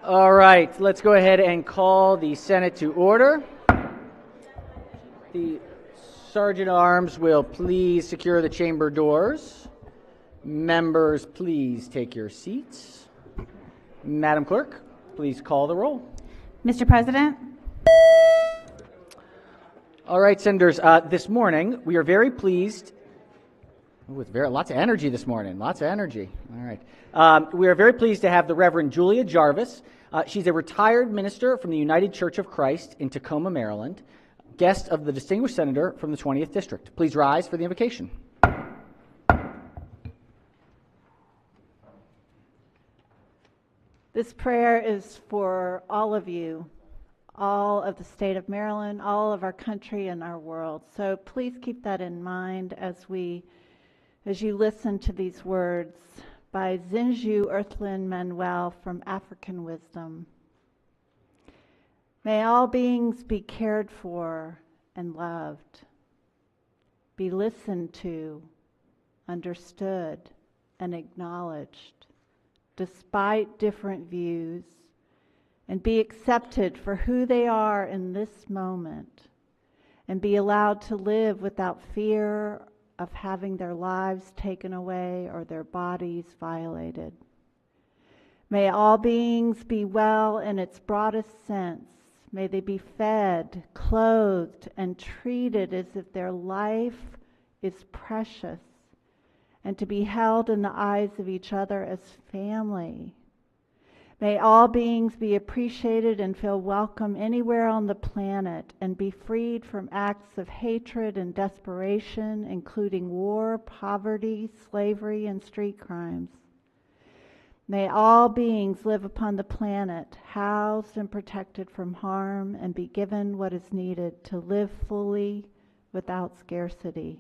All right, let's go ahead and call the Senate to order. The Sergeant at Arms will please secure the chamber doors. Members, please take your seats. Madam Clerk, please call the roll. Mr. President. All right, Senators, this morning we are very pleased, with lots of energy this morning, lots of energy. All right. We are very pleased to have the Reverend Julia Jarvis. She's a retired minister from the United Church of Christ in Tacoma, Maryland, guest of the distinguished senator from the 20th District. Please rise for the invocation. This prayer is for all of you, all of the state of Maryland, all of our country and our world. So please keep that in mind as you listen to these words by Zinju Earthlyn Manuel from African Wisdom. May all beings be cared for and loved, be listened to, understood, and acknowledged, despite different views, and be accepted for who they are in this moment, and be allowed to live without fear of having their lives taken away or their bodies violated. May all beings be well in its broadest sense. May they be fed, clothed, and treated as if their life is precious, and to be held in the eyes of each other as family. May all beings be appreciated and feel welcome anywhere on the planet and be freed from acts of hatred and desperation, including war, poverty, slavery, and street crimes. May all beings live upon the planet, housed and protected from harm, and be given what is needed to live fully without scarcity.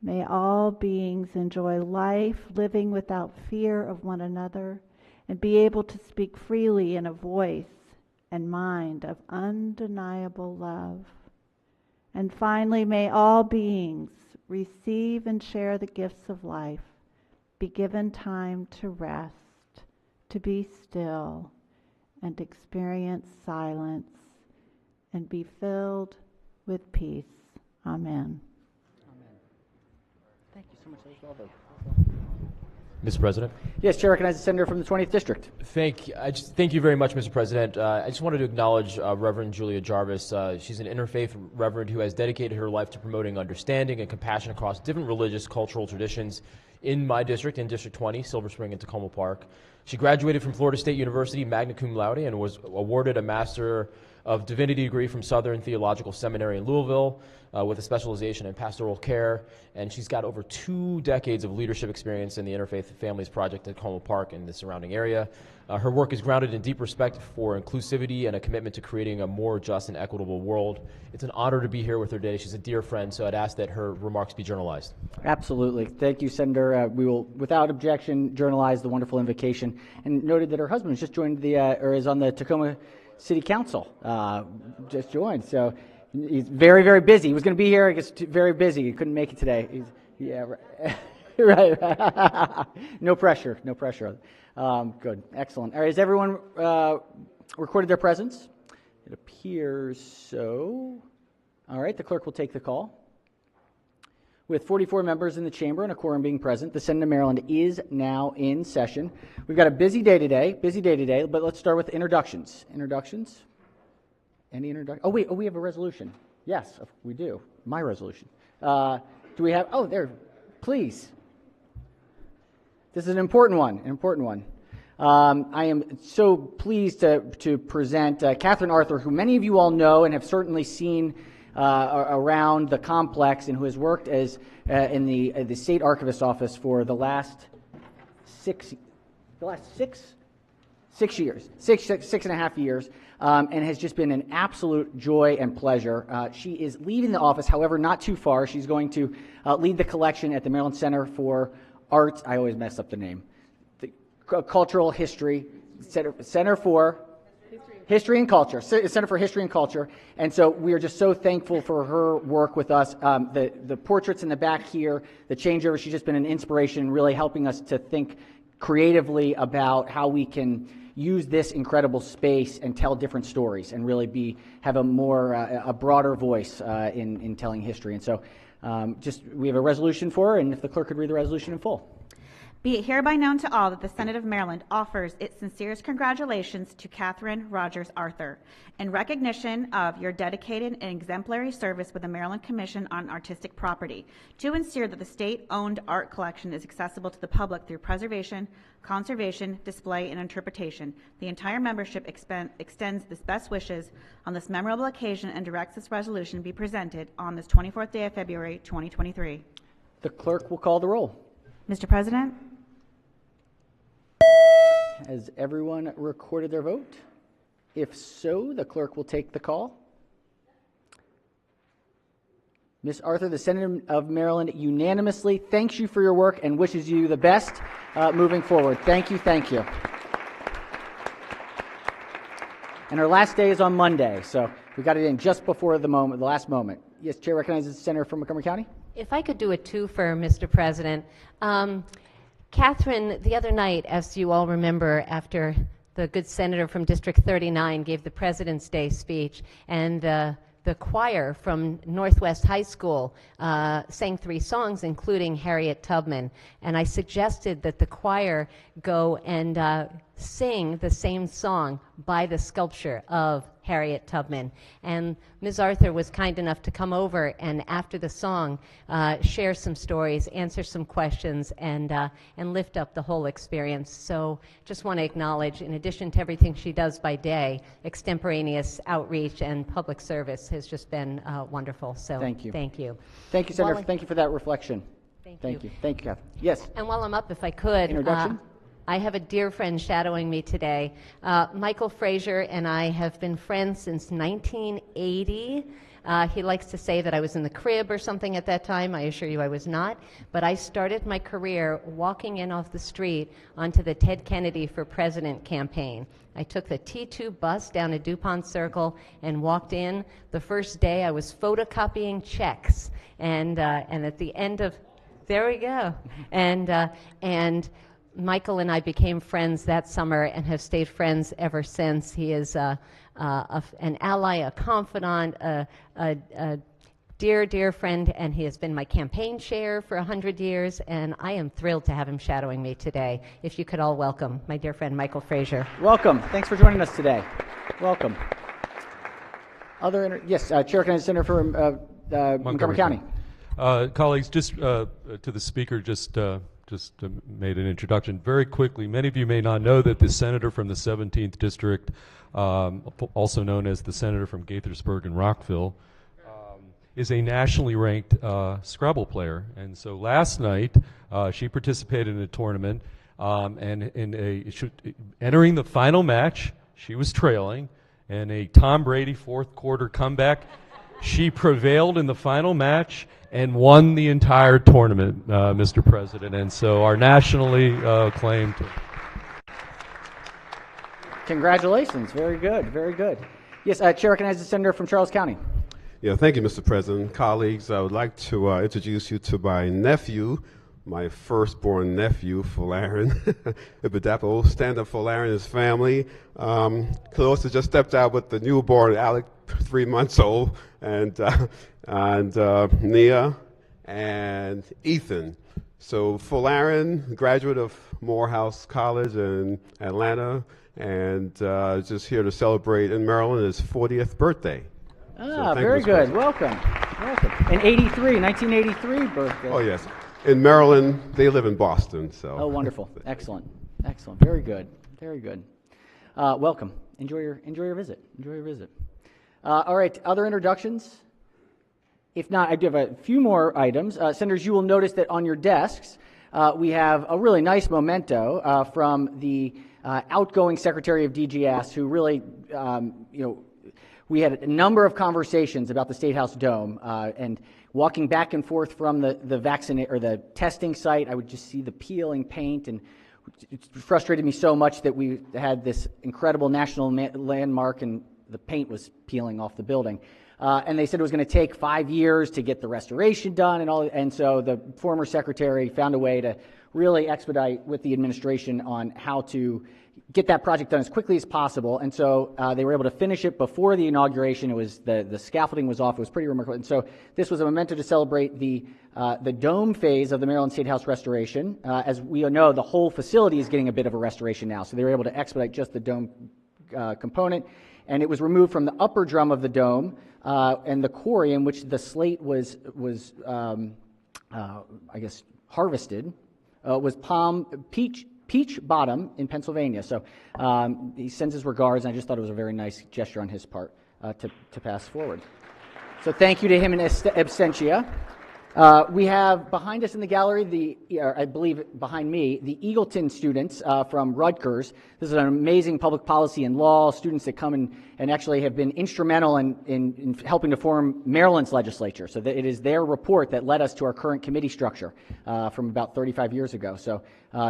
May all beings enjoy life, living without fear of one another, and be able to speak freely in a voice and mind of undeniable love. And finally, may all beings receive and share the gifts of life, be given time to rest, to be still, and experience silence, and be filled with peace. Amen. Thank you so much. Mr. President. Yes, Chair, recognizes the senator from the 20th District. Thank you very much, Mr. President. I just wanted to acknowledge Reverend Julia Jarvis. She's an interfaith reverend who has dedicated her life to promoting understanding and compassion across different religious, cultural traditions in my district, in District 20, Silver Spring and Tacoma Park. She graduated from Florida State University magna cum laude and was awarded a Master of Divinity degree from Southern Theological Seminary in Louisville with a specialization in pastoral care. And she's got over 2 decades of leadership experience in the Interfaith Families Project at Tacoma Park and the surrounding area. Her work is grounded in deep respect for inclusivity and a commitment to creating a more just and equitable world. It's an honor to be here with her today. She's a dear friend, so I'd ask that her remarks be journalized. Absolutely. Thank you, Senator. We will, without objection, journalize the wonderful invocation. And noted that her husband has just joined or is on the Tacoma City Council, just joined. So he's very, very busy. He was going to be here. I guess very busy. He couldn't make it today. Right. No pressure. No pressure. Good. Excellent. All right. Has everyone recorded their presence? It appears so. All right. The clerk will take the call. With 44 members in the chamber and a quorum being present, the Senate of Maryland is now in session. We've got a busy day today, but let's start with introductions. Any introduction? Oh, we have a resolution. Yes, we do. My resolution. Do we have, there, please. This is an important one, I am so pleased to present Catherine Arthur, who many of you all know and have certainly seen around the complex, and who has worked as in the state archivist's office for the last six and a half years, and has just been an absolute joy and pleasure. She is leaving the office, however, not too far. She's going to lead the collection at the Maryland Center for Arts. I always mess up the name. The Cultural History Center for History and Culture, Center for History and Culture. And so we are just so thankful for her work with us. The portraits in the back here, the changeover, she's just been an inspiration, really helping us to think creatively about how we can use this incredible space and tell different stories and really have a broader voice in telling history. And so we have a resolution for her, and if the clerk could read the resolution in full. Be it hereby known to all that the Senate of Maryland offers its sincerest congratulations to Catherine Rogers Arthur in recognition of your dedicated and exemplary service with the Maryland Commission on Artistic Property to ensure that the state-owned art collection is accessible to the public through preservation, conservation, display, and interpretation. The entire membership extends its best wishes on this memorable occasion and directs this resolution be presented on this 24th day of February 2023. The clerk will call the roll. Mr. President? Has everyone recorded their vote? If so, the clerk will take the call. Ms. Arthur, the Senate of Maryland unanimously thanks you for your work and wishes you the best moving forward. Thank you, thank you. And our last day is on Monday, so we got it in just before the last moment. Yes, Chair recognizes the Senator from Montgomery County. If I could do a twofer, Mr. President. Catherine, the other night, as you all remember, after the good senator from District 39 gave the President's Day speech, and the choir from Northwest High School sang 3 songs, including Harriet Tubman. And I suggested that the choir go and sing the same song by the sculpture of Harriet Tubman. And Ms. Arthur was kind enough to come over and after the song share some stories, answer some questions, and lift up the whole experience. So just want to acknowledge, in addition to everything she does by day, extemporaneous outreach and public service has just been wonderful. So thank you. Thank you. Thank you, Senator. Thank you for that reflection. Thank you. Thank you, Catherine. Yes. And while I'm up, if I could, Introduction? I have a dear friend shadowing me today. Michael Frazier and I have been friends since 1980. He likes to say that I was in the crib or something at that time. I assure you I was not. But I started my career walking in off the street onto the Ted Kennedy for President campaign. I took the T2 bus down to DuPont Circle and walked in. The first day I was photocopying checks. And at the end of, there we go. And Michael and I became friends that summer and have stayed friends ever since. He is an ally, a confidant, a dear, dear friend, and he has been my campaign chair for 100 years, and I am thrilled to have him shadowing me today. If you could all welcome my dear friend Michael Frazier. Welcome. Thanks for joining us today. Welcome. Yes, Chair recognizes Senator for Montgomery County. Colleagues, just to the Speaker, just made an introduction. Very quickly, many of you may not know that the senator from the 17th District, also known as the senator from Gaithersburg and Rockville, is a nationally ranked Scrabble player. And so last night, she participated in a tournament, and entering the final match, she was trailing, and a Tom Brady fourth quarter comeback. She prevailed in the final match and won the entire tournament, Mr. President. And so our nationally acclaimed. Congratulations. Very good. Very good. Yes, Chair recognizes the Senator from Charles County. Yeah, thank you, Mr. President. Colleagues, I would like to introduce you to my nephew, my firstborn nephew, Folarin. Epidapo, stand-up Folarin and his family. Clarissa just stepped out with the newborn Alec, 3 months old, and Nia and Ethan. So Folarin, graduate of Morehouse College in Atlanta, and just here to celebrate in Maryland his 40th birthday. Ah, so very good. Welcome. Welcome. In 1983 birthday. Oh, yes. In Maryland, they live in Boston. So. Oh, wonderful. Excellent. Excellent. Very good. Very good. Welcome. Enjoy your visit. Enjoy your visit. All right. Other introductions? If not, I do have a few more items. Senators, you will notice that on your desks, we have a really nice memento from the outgoing Secretary of DGS, who really, we had a number of conversations about the State House Dome, and walking back and forth from the testing site, I would just see the peeling paint, and it frustrated me so much that we had this incredible national landmark, and the paint was peeling off the building. And they said it was going to take 5 years to get the restoration done, and so the former secretary found a way to really expedite with the administration on how to get that project done as quickly as possible. And so they were able to finish it before the inauguration. It was the scaffolding was off. It was pretty remarkable. And so this was a memento to celebrate the dome phase of the Maryland State House restoration. As we know, the whole facility is getting a bit of a restoration now. So they were able to expedite just the dome component. And it was removed from the upper drum of the dome and the quarry in which the slate was I guess, harvested was Peach Bottom in Pennsylvania. So he sends his regards, and I just thought it was a very nice gesture on his part to pass forward. So thank you to him in absentia. We have behind us in the gallery, I believe behind me, the Eagleton students from Rutgers. This is an amazing public policy and law students that come and actually have been instrumental in helping to form Maryland's legislature. So that it is their report that led us to our current committee structure from about 35 years ago. So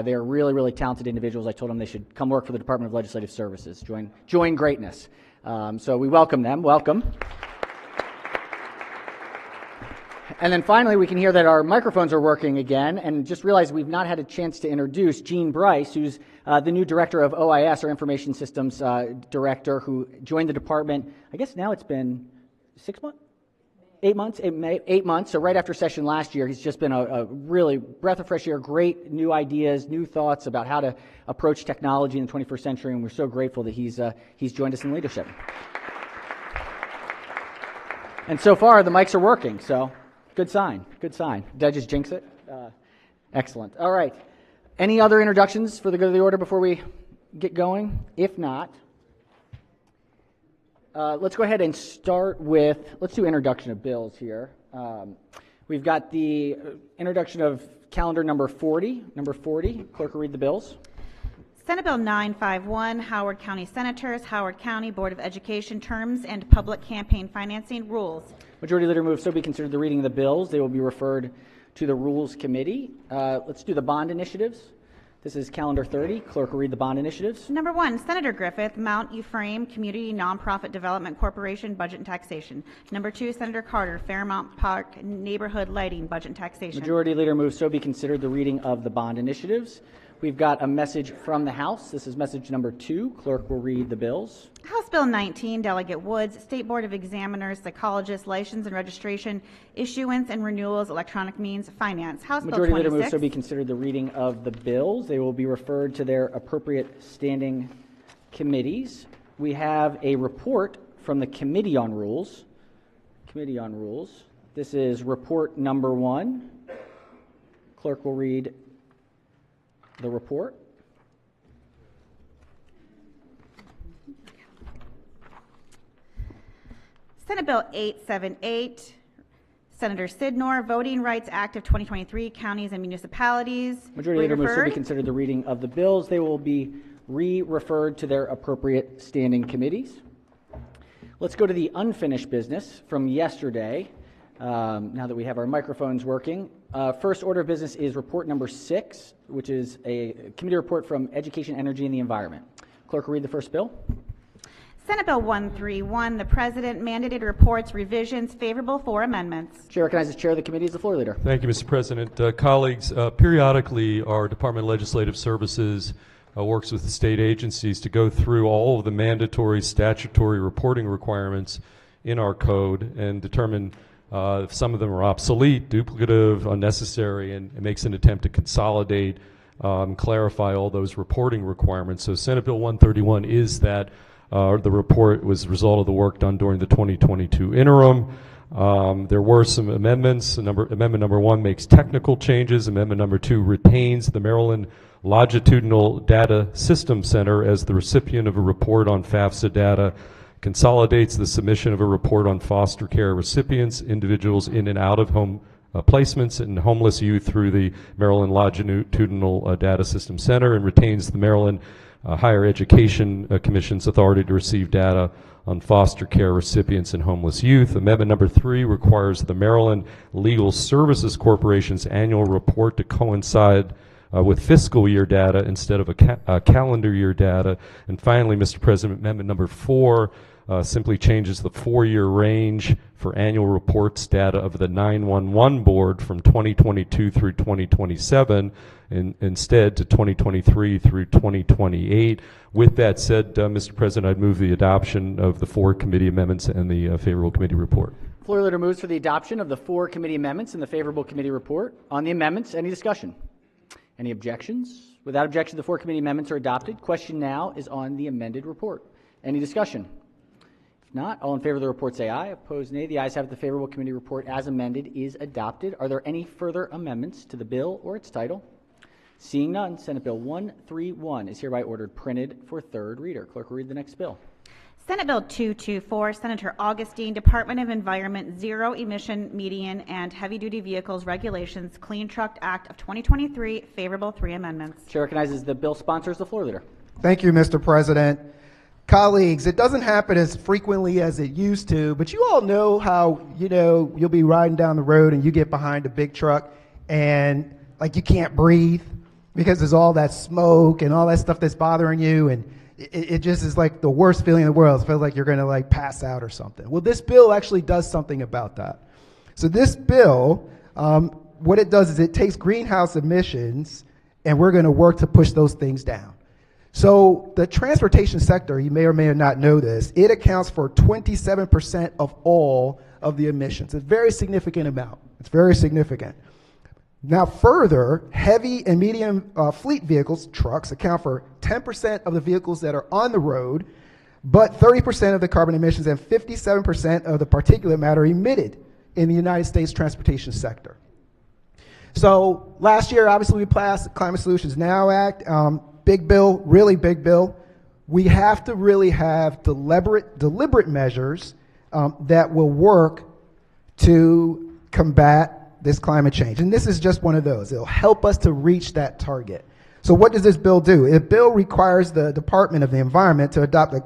they're really, really talented individuals. I told them they should come work for the Department of Legislative Services, join greatness. So we welcome them. Welcome. And then finally, we can hear that our microphones are working again, and just realize we've not had a chance to introduce Gene Bryce, who's the new director of OIS, or Information Systems Director, who joined the department, I guess now it's been 6 months? 8 months? 8 months, so right after session last year. He's just been a really breath of fresh air, great new ideas, new thoughts about how to approach technology in the 21st century, and we're so grateful that he's joined us in leadership. And so far, the mics are working, so... Good sign. Good sign. Did I just jinx it? Excellent. All right. Any other introductions for the good of the order before we get going? If not, let's go ahead and start with, let's do introduction of bills here. We've got the introduction of calendar number 40. Number 40. Clerk will read the bills. Senate Bill 951, Howard County Senators, Howard County Board of Education Terms and Public Campaign Financing Rules. Majority Leader moves so be considered the reading of the bills. They will be referred to the Rules Committee. Let's do the bond initiatives. This is calendar 30. Clerk will read the bond initiatives. Number 1, Senator Griffith, Mount Ephraim Community Nonprofit Development Corporation, Budget and Taxation. Number 2, Senator Carter, Fairmount Park Neighborhood Lighting, Budget and Taxation. Majority Leader moves so be considered the reading of the bond initiatives. We've got a message from the House. This is message number 2. Clerk will read the bills. House Bill 19, Delegate Woods, State Board of Examiners, Psychologists, License and Registration, Issuance and Renewals, Electronic Means, Finance. House Majority Bill 26. Leader moves so be considered the reading of the bills. They will be referred to their appropriate standing committees. We have a report from the Committee on Rules. Committee on Rules. This is report number 1. Clerk will read the report. Senate Bill 878, Senator Sidnor, Voting Rights Act of 2023, Counties and Municipalities. Majority Leader moves to be considered the reading of the bills. They will be re-referred to their appropriate standing committees. Let's go to the unfinished business from yesterday, now that we have our microphones working. First order of business is report number 6, which is a committee report from Education, Energy, and the Environment. Clerk will read the first bill. Senate Bill 131, the President mandated reports, revisions favorable for amendments. Chair recognizes Chair of the committee as the floor leader. Thank you, Mr. President. Colleagues, periodically our Department of Legislative Services works with the state agencies to go through all of the mandatory statutory reporting requirements in our code and determine if some of them are obsolete, duplicative, unnecessary, and it makes an attempt to consolidate, clarify all those reporting requirements. So Senate Bill 131 is that. The report was a result of the work done during the 2022 interim. There were some amendments. Amendment number 1 makes technical changes. Amendment number 2 retains the Maryland Longitudinal Data System Center as the recipient of a report on FAFSA data, consolidates the submission of a report on foster care recipients, individuals in and out of home placements, and homeless youth through the Maryland Longitudinal Data System Center, and retains the Maryland Higher Education Commission's authority to receive data on foster care recipients and homeless youth. Amendment number 3 requires the Maryland Legal Services Corporation's annual report to coincide with fiscal year data instead of a calendar year data. And finally, Mr. President, amendment number 4 simply changes the 4-year range for annual reports data of the 911 board from 2022 through 2027 instead to 2023 through 2028. With that said, Mr. President, I'd move the adoption of the 4 committee amendments and the favorable committee report. Floor leader moves for the adoption of the 4 committee amendments and the favorable committee report. On the amendments, any discussion? Any objections? Without objection, the 4 committee amendments are adopted. Question now is on the amended report. Any discussion? If not, all in favor of the report say aye. Opposed, nay. The ayes have it. The favorable committee report as amended is adopted. Are there any further amendments to the bill or its title? Seeing none, Senate Bill 131 is hereby ordered printed for third reader. Clerk will read the next bill. Senate Bill 224, Senator Augustine, Department of Environment Zero Emission Medium and Heavy Duty Vehicles Regulations, Clean Truck Act of 2023, favorable 3 amendments. Chair recognizes the bill sponsors, the floor leader. Thank you, Mr. President. Colleagues, it doesn't happen as frequently as it used to, but you all know how, you'll be riding down the road and you get behind a big truck and like you can't breathe because there's all that smoke and all that stuff that's bothering you, and it just is like the worst feeling in the world. It feels like you're going to like pass out or something. Well, this bill actually does something about that. So this bill, what it does is it takes greenhouse emissions and we're going to work to push those things down. So the transportation sector, you may or may not know this, it accounts for 27% of all of the emissions. It's a very significant amount. It's very significant. Now further, heavy and medium fleet vehicles, trucks, account for 10% of the vehicles that are on the road, but 30% of the carbon emissions and 57% of the particulate matter emitted in the United States transportation sector. So last year, obviously, we passed the Climate Solutions Now Act. Big bill, really big bill. We have to really have deliberate measures that will work to combat this climate change. And this is just one of those. It'll help us to reach that target. So what does this bill do? The bill requires the Department of the Environment to adopt the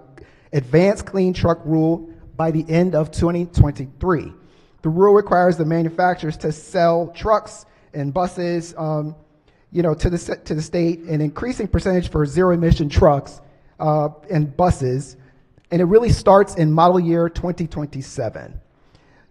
Advanced Clean Truck Rule by the end of 2023. The rule requires the manufacturers to sell trucks and buses to the state, an increasing percentage for zero-emission trucks and buses, and it really starts in model year 2027.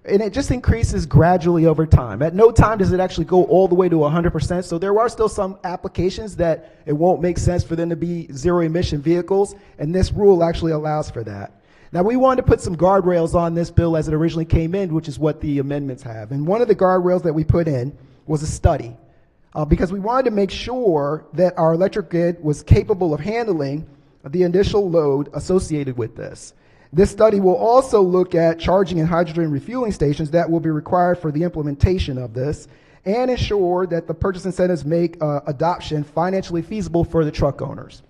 And it just increases gradually over time. At no time does it actually go all the way to 100%, so there are still some applications that it won't make sense for them to be zero-emission vehicles, and this rule actually allows for that. Now, we wanted to put some guardrails on this bill as it originally came in, which is what the amendments have. And one of the guardrails that we put in was a study, because we wanted to make sure that our electric grid was capable of handling the initial load associated with this. This study will also look at charging and hydrogen refueling stations that will be required for the implementation of this and ensure that the purchase incentives make adoption financially feasible for the truck owners.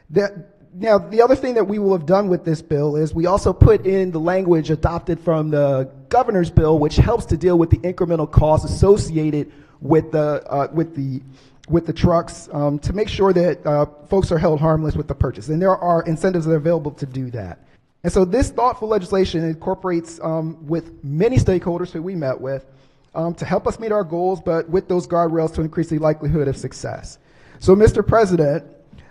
Now, the other thing that we will have done with this bill is we also put in the language adopted from the governor's bill, which helps to deal with the incremental costs associated with the trucks to make sure that folks are held harmless with the purchase. And there are incentives that are available to do that. And so this thoughtful legislation incorporates with many stakeholders who we met with to help us meet our goals, but with those guardrails to increase the likelihood of success. So, Mr. President,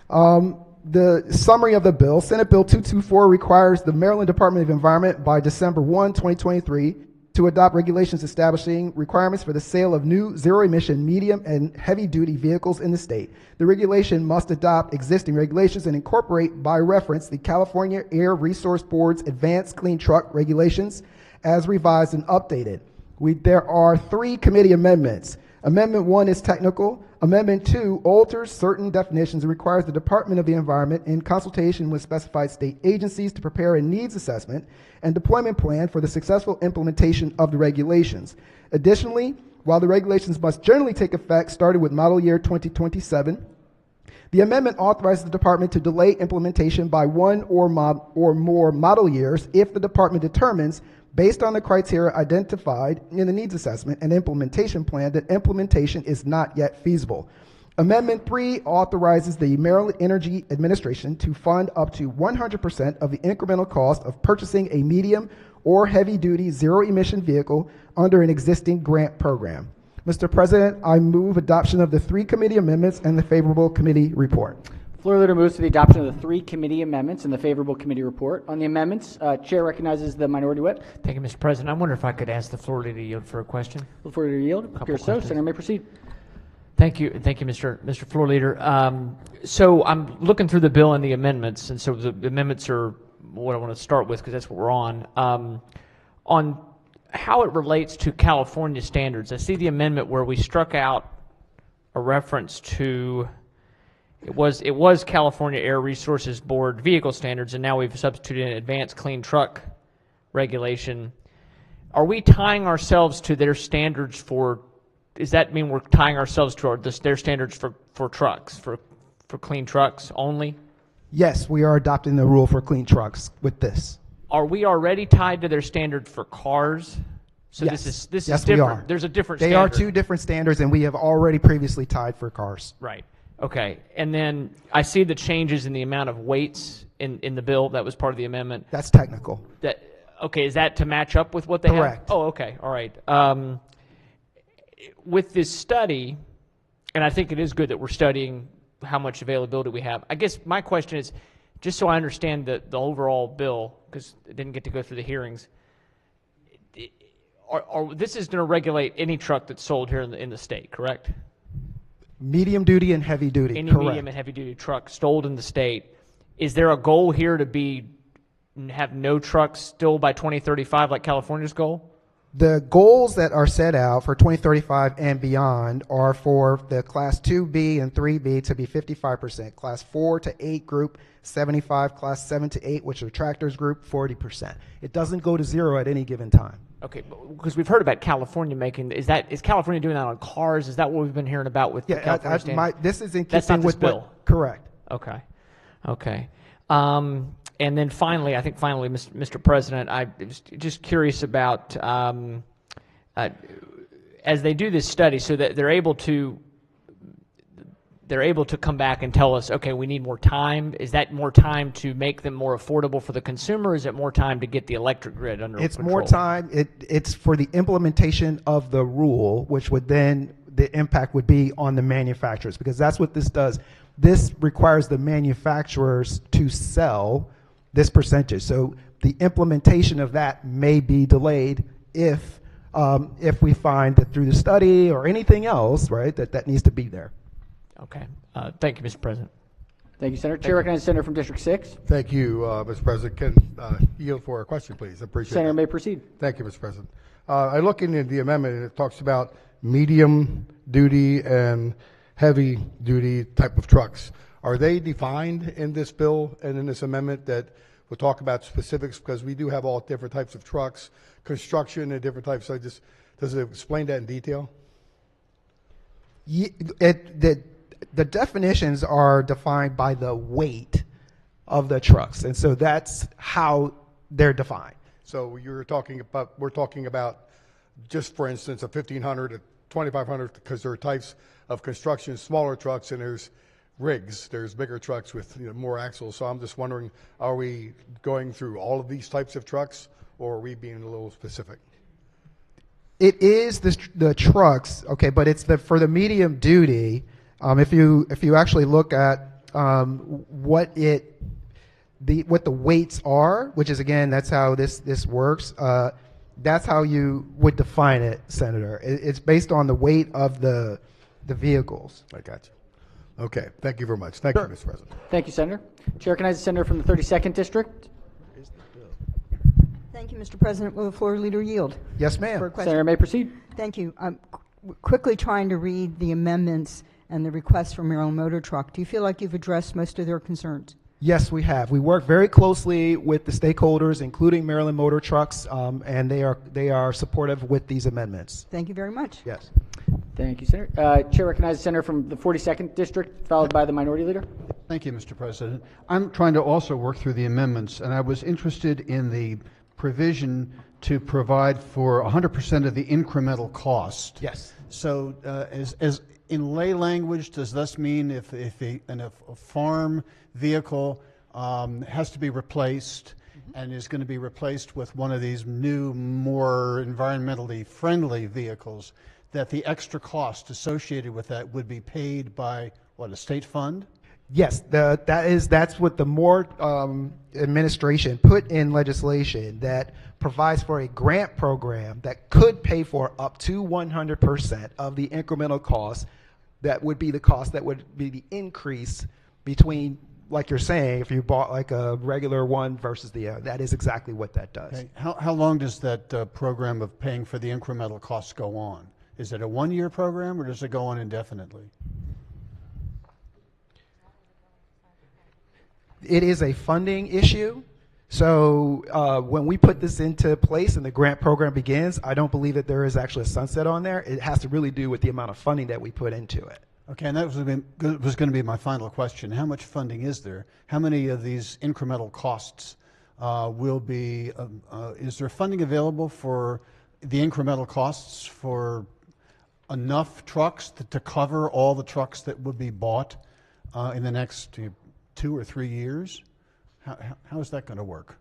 the summary of the bill, Senate Bill 224 requires the Maryland Department of Environment by December 1, 2023, to adopt regulations establishing requirements for the sale of new zero-emission medium and heavy-duty vehicles in the state. The regulation must adopt existing regulations and incorporate, by reference, the California Air Resource Board's Advanced Clean Truck Regulations as revised and updated. There are 3 committee amendments. Amendment 1 is technical. Amendment 2 alters certain definitions and requires the Department of the Environment, in consultation with specified state agencies, to prepare a needs assessment and deployment plan for the successful implementation of the regulations. Additionally, while the regulations must generally take effect starting with model year 2027, the amendment authorizes the department to delay implementation by 1 or more model years if the department determines, based on the criteria identified in the needs assessment and implementation plan, that implementation is not yet feasible. Amendment 3 authorizes the Maryland Energy Administration to fund up to 100% of the incremental cost of purchasing a medium or heavy-duty zero-emission vehicle under an existing grant program. Mr. President, I move adoption of the 3 committee amendments and the favorable committee report. Floor leader moves to the adoption of the 3 committee amendments and the favorable committee report. On the amendments, Chair recognizes the minority whip. Thank you, Mr. President. I wonder if I could ask the floor leader to yield for a question. The floor leader yield. Appears so. questions. Senator may proceed. Thank you, Mr. Floor Leader. So I'm looking through the bill and the amendments, and so the amendments are what I want to start with because that's what we're on. On how it relates to California standards, I see the amendment where we struck out a reference to it was California Air Resources Board vehicle standards, and now we've substituted in advanced clean truck regulation. Are we tying ourselves to their standards for? Does that mean we're tying ourselves to their standards for trucks, for clean trucks only? Yes, we are adopting the rule for clean trucks with this. Are we already tied to their standard for cars? So Yes. this Yes, is we different. are. There's a different They standard. are 2 different standards, and we have already previously tied for cars. Right. Okay. And then I see the changes in the amount of weights in the bill. That was part of the amendment. That's technical. Okay, is that to match up with what they have? Correct. Oh, okay. All right. With this study, and I think it is good that we're studying how much availability we have. I guess my question is, just so I understand the overall bill, because it didn't get to go through the hearings, this is going to regulate any truck that's sold here in the state, correct? Medium duty and heavy duty, Any correct. medium and heavy duty truck sold in the state. Is there a goal here to have no trucks still by 2035 like California's goal? The goals that are set out for 2035 and beyond are for the Class 2B and 3B to be 55%, Class 4 to 8 group 75, Class 7 to 8, which are tractors group, 40%. It doesn't go to 0 at any given time. Okay, because we've heard about California making, is California doing that on cars? Is that what we've been hearing about with the California standard? This is in That's not keeping this with bill. correct. Okay. And then finally, Mr. President, I was just curious about, as they do this study, so that they're able to come back and tell us, okay, we need more time. Is that more time to make them more affordable for the consumer? Or is it more time to get the electric grid under It's control? more time. It's for the implementation of the rule, which would then, the impact would be on the manufacturers, because that's what this does. This requires the manufacturers to sell this percentage. So the implementation of that may be delayed if we find that through the study or anything else, right, that needs to be there. Okay. Thank you, Mr. President. Thank you, Senator. Chair recognizes Senator from District 6. Thank you, Mr. President. Can yield for a question, please? I appreciate Senator that. may proceed. Thank you, Mr. President. I look into the amendment, and it talks about medium duty and heavy duty type of trucks. Are they defined in this bill and in this amendment that will talk about specifics? Because we do have all different types of trucks, construction and different types. So does it explain that in detail? The definitions are defined by the weight of the trucks, and so that's how they're defined. So we're talking about just, for instance, a 1,500, a 2,500, because there are types of construction, smaller trucks, and there's rigs. There's bigger trucks with more axles. So I'm just wondering, are we going through all of these types of trucks, or are we being a little specific? It is the trucks, okay, but it's for the medium duty. If you actually look at what the weights are, which is, again, that's how this works. That's how you would define it, Senator. It's based on the weight of the vehicles. I got you. Okay, thank you very much. Thank you, Mr. President. Thank you, Senator. Chair recognizes Senator from the 32nd District. Thank you, Mr. President. Will the floor leader yield? Yes, ma'am. For a question? Senator may proceed. Thank you. I'm quickly trying to read the amendments and the requests from Maryland Motor Truck. Do you feel like you've addressed most of their concerns? Yes, we have. We work very closely with the stakeholders, including Maryland Motor Trucks, and they are supportive with these amendments. Thank you very much. Yes. Thank you, Senator. Chair recognizes Senator from the 42nd District, followed by the Minority Leader. Thank you, Mr. President. I'm trying to also work through the amendments, and I was interested in the provision to provide for 100% of the incremental cost. Yes. So as in lay language, does this mean if a farm vehicle has to be replaced and is going to be replaced with one of these new, more environmentally friendly vehicles, that the extra cost associated with that would be paid by, what, a state fund? Yes, that's what the Moore administration put in legislation that provides for a grant program that could pay for up to 100% of the incremental cost. That would be the cost that would be the increase between, like you're saying, if you bought like a regular one versus the other. That is exactly what that does. Okay. How long does that program of paying for the incremental costs go on? Is it a one-year program, or does it go on indefinitely? It is a funding issue. So when we put this into place and the grant program begins, I don't believe that there is actually a sunset on there. It has to really do with the amount of funding that we put into it. Okay, and that was going to be my final question. How much funding is there? How many of these incremental costs will be, is there funding available for the incremental costs for enough trucks to cover all the trucks that would be bought in the next 2 or 3 years? How is that going to work?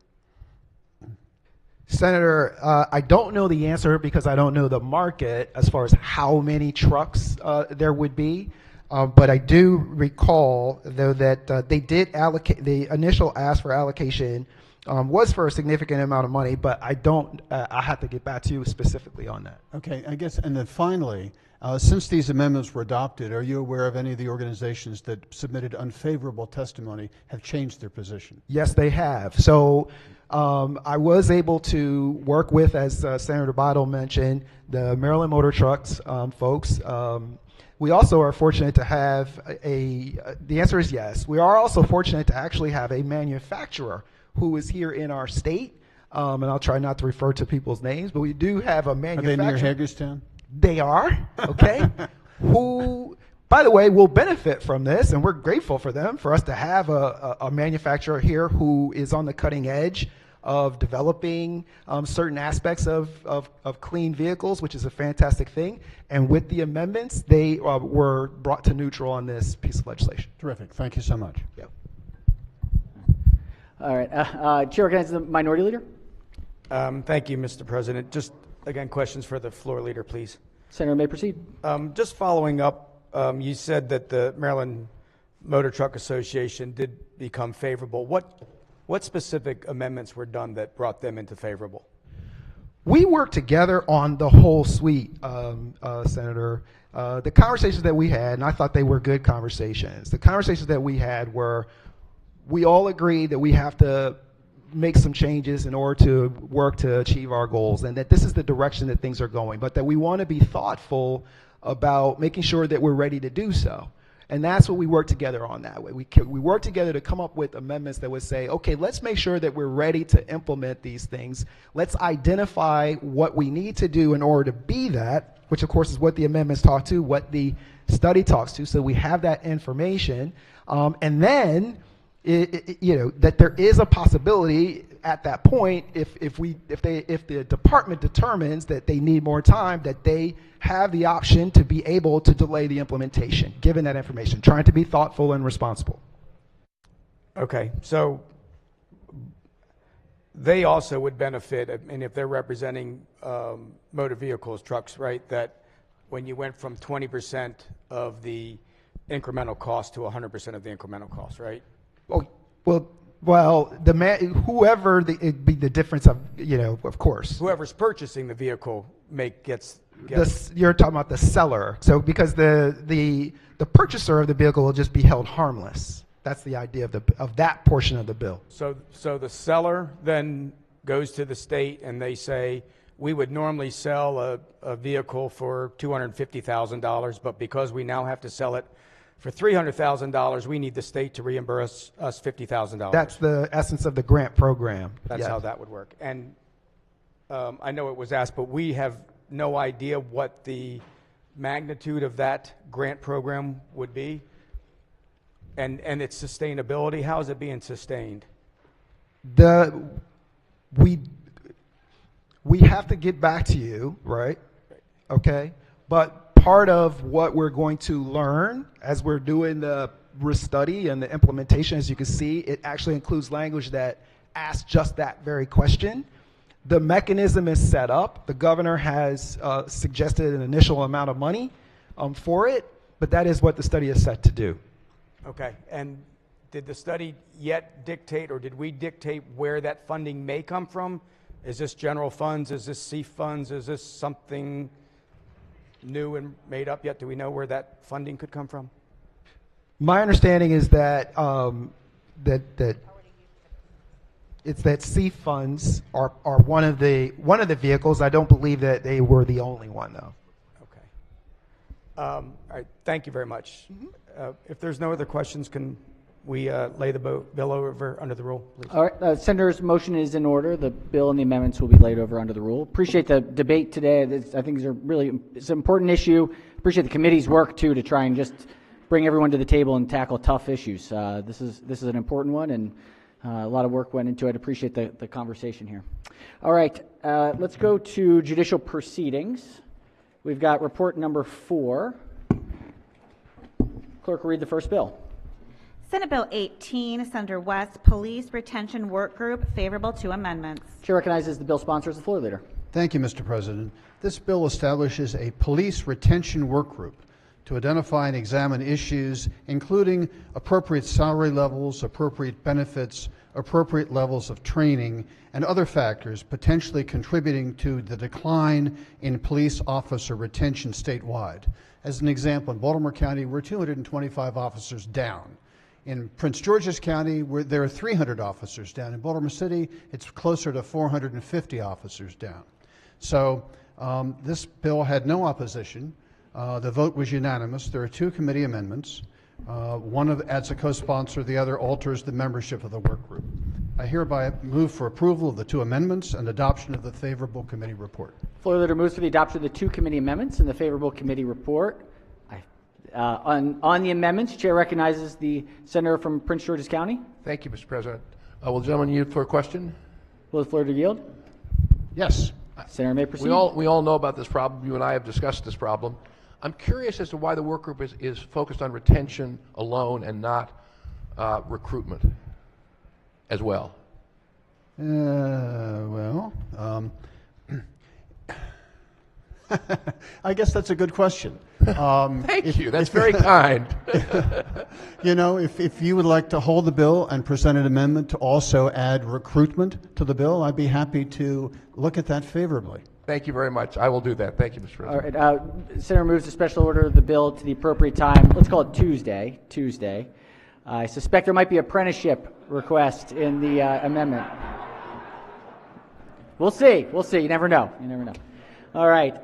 Senator, I don't know the answer because I don't know the market as far as how many trucks there would be. But I do recall, though, that they did allocate, the initial ask for allocation was for a significant amount of money, but I don't, I have to get back to you specifically on that. Okay, I guess, and then finally, since these amendments were adopted, are you aware of any of the organizations that submitted unfavorable testimony have changed their position? Yes, they have. So I was able to work with, as Senator Bottle mentioned, the Maryland Motor Trucks folks. We also are fortunate to have the answer is yes. We are also fortunate to actually have a manufacturer who is here in our state. And I'll try not to refer to people's names, but we do have a manufacturer. Are they near Hagerstown? They are, okay, who, by the way, will benefit from this, and we're grateful for them, for us to have a manufacturer here who is on the cutting edge of developing certain aspects of clean vehicles, which is a fantastic thing. And with the amendments, they were brought to neutral on this piece of legislation. Terrific. Thank you so much. Yep. All right. Chair recognizes the Minority Leader. Thank you, Mr. President. Just, again, questions for the floor leader, please. Senator may proceed. Just following up, you said that the Maryland Motor Truck Association did become favorable. What specific amendments were done that brought them into favorable? We worked together on the whole suite, Senator. The conversations that we had, and I thought they were good conversations, the conversations that we had were, we all agreed that we have to make some changes in order to work to achieve our goals, and that this is the direction that things are going, but that we want to be thoughtful about making sure that we're ready to do so. And that's what we work together on that way. We work together to come up with amendments that would say, okay, let's make sure that we're ready to implement these things. Let's identify what we need to do in order to be that, which of course is what the amendments talk to, what the study talks to, so we have that information. And then, that there is a possibility at that point, if the department determines that they need more time, that they have the option to be able to delay the implementation, given that information, trying to be thoughtful and responsible. Okay, so they also would benefit, and if they're representing motor vehicles, trucks, right, that when you went from 20% of the incremental cost to 100% of the incremental cost, right? Oh, well, whoever it'd be the difference of, of course. Whoever's purchasing the vehicle gets. You're talking about the seller. So because the purchaser of the vehicle will just be held harmless. That's the idea of that portion of the bill. So the seller then goes to the state and they say, we would normally sell a vehicle for $250,000, but because we now have to sell it for $300,000, we need the state to reimburse us $50,000. That's the essence of the grant program. That's how that would work. And I know it was asked, but we have no idea what the magnitude of that grant program would be and its sustainability. How is it being sustained? We have to get back to you, right? Okay. But part of what we're going to learn as we're doing the study and the implementation, as you can see, it actually includes language that asks just that very question. The mechanism is set up. The governor has suggested an initial amount of money for it, but that is what the study is set to do. Okay, and did the study yet dictate, or did we dictate where that funding may come from? Is this general funds? Is this CEF funds? Is this something new and made up yet? Do we know where that funding could come from? My understanding is that it's that CEF funds are one of the vehicles. I don't believe that they were the only one, though. Okay. All right. Thank you very much. If there's no other questions, can we lay the bill over under the rule, please? All right. Senator's motion is in order. The bill and the amendments will be laid over under the rule. Appreciate the debate today. I think it's an important issue. Appreciate the committee's work too to try and just bring everyone to the table and tackle tough issues. This is an important one, and a lot of work went into it. Appreciate the conversation here. All right. Let's go to judicial proceedings. We've got report number 4. Clerk will read the first bill. Senate Bill 18, Senator West, Police Retention Work Group, favorable to amendments. Chair recognizes the bill sponsor as the floor leader. Thank you, Mr. President. This bill establishes a police retention work group to identify and examine issues including appropriate salary levels, appropriate benefits, appropriate levels of training, and other factors potentially contributing to the decline in police officer retention statewide. As an example, in Baltimore County, we're 225 officers down. In Prince George's County, there are 300 officers down. In Baltimore City, it's closer to 450 officers down. So this bill had no opposition. The vote was unanimous. There are 2 committee amendments. One adds a co-sponsor, the other alters the membership of the work group. I hereby move for approval of the 2 amendments and adoption of the favorable committee report. Floor leader moves for the adoption of the 2 committee amendments and the favorable committee report. On the amendments, Chair recognizes the senator from Prince George's County. Thank you, Mr. President. Will the gentleman yield for a question? Will the floor leader yield? Yes. Senator may proceed. We all know about this problem. You and I have discussed this problem. I'm curious as to why the work group is focused on retention alone and not recruitment as well. I guess that's a good question. Thank you. That's very kind. You know, if you would like to hold the bill and present an amendment to also add recruitment to the bill, I'd be happy to look at that favorably. Thank you very much. I will do that. Thank you, Mr. President. All right. Senator moves a special order of the bill to the appropriate time. Let's call it Tuesday. I suspect there might be apprenticeship request in the amendment. We'll see. You never know. All right.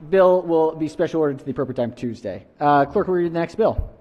Bill will be special ordered to the appropriate time Tuesday. Clerk will read the next bill.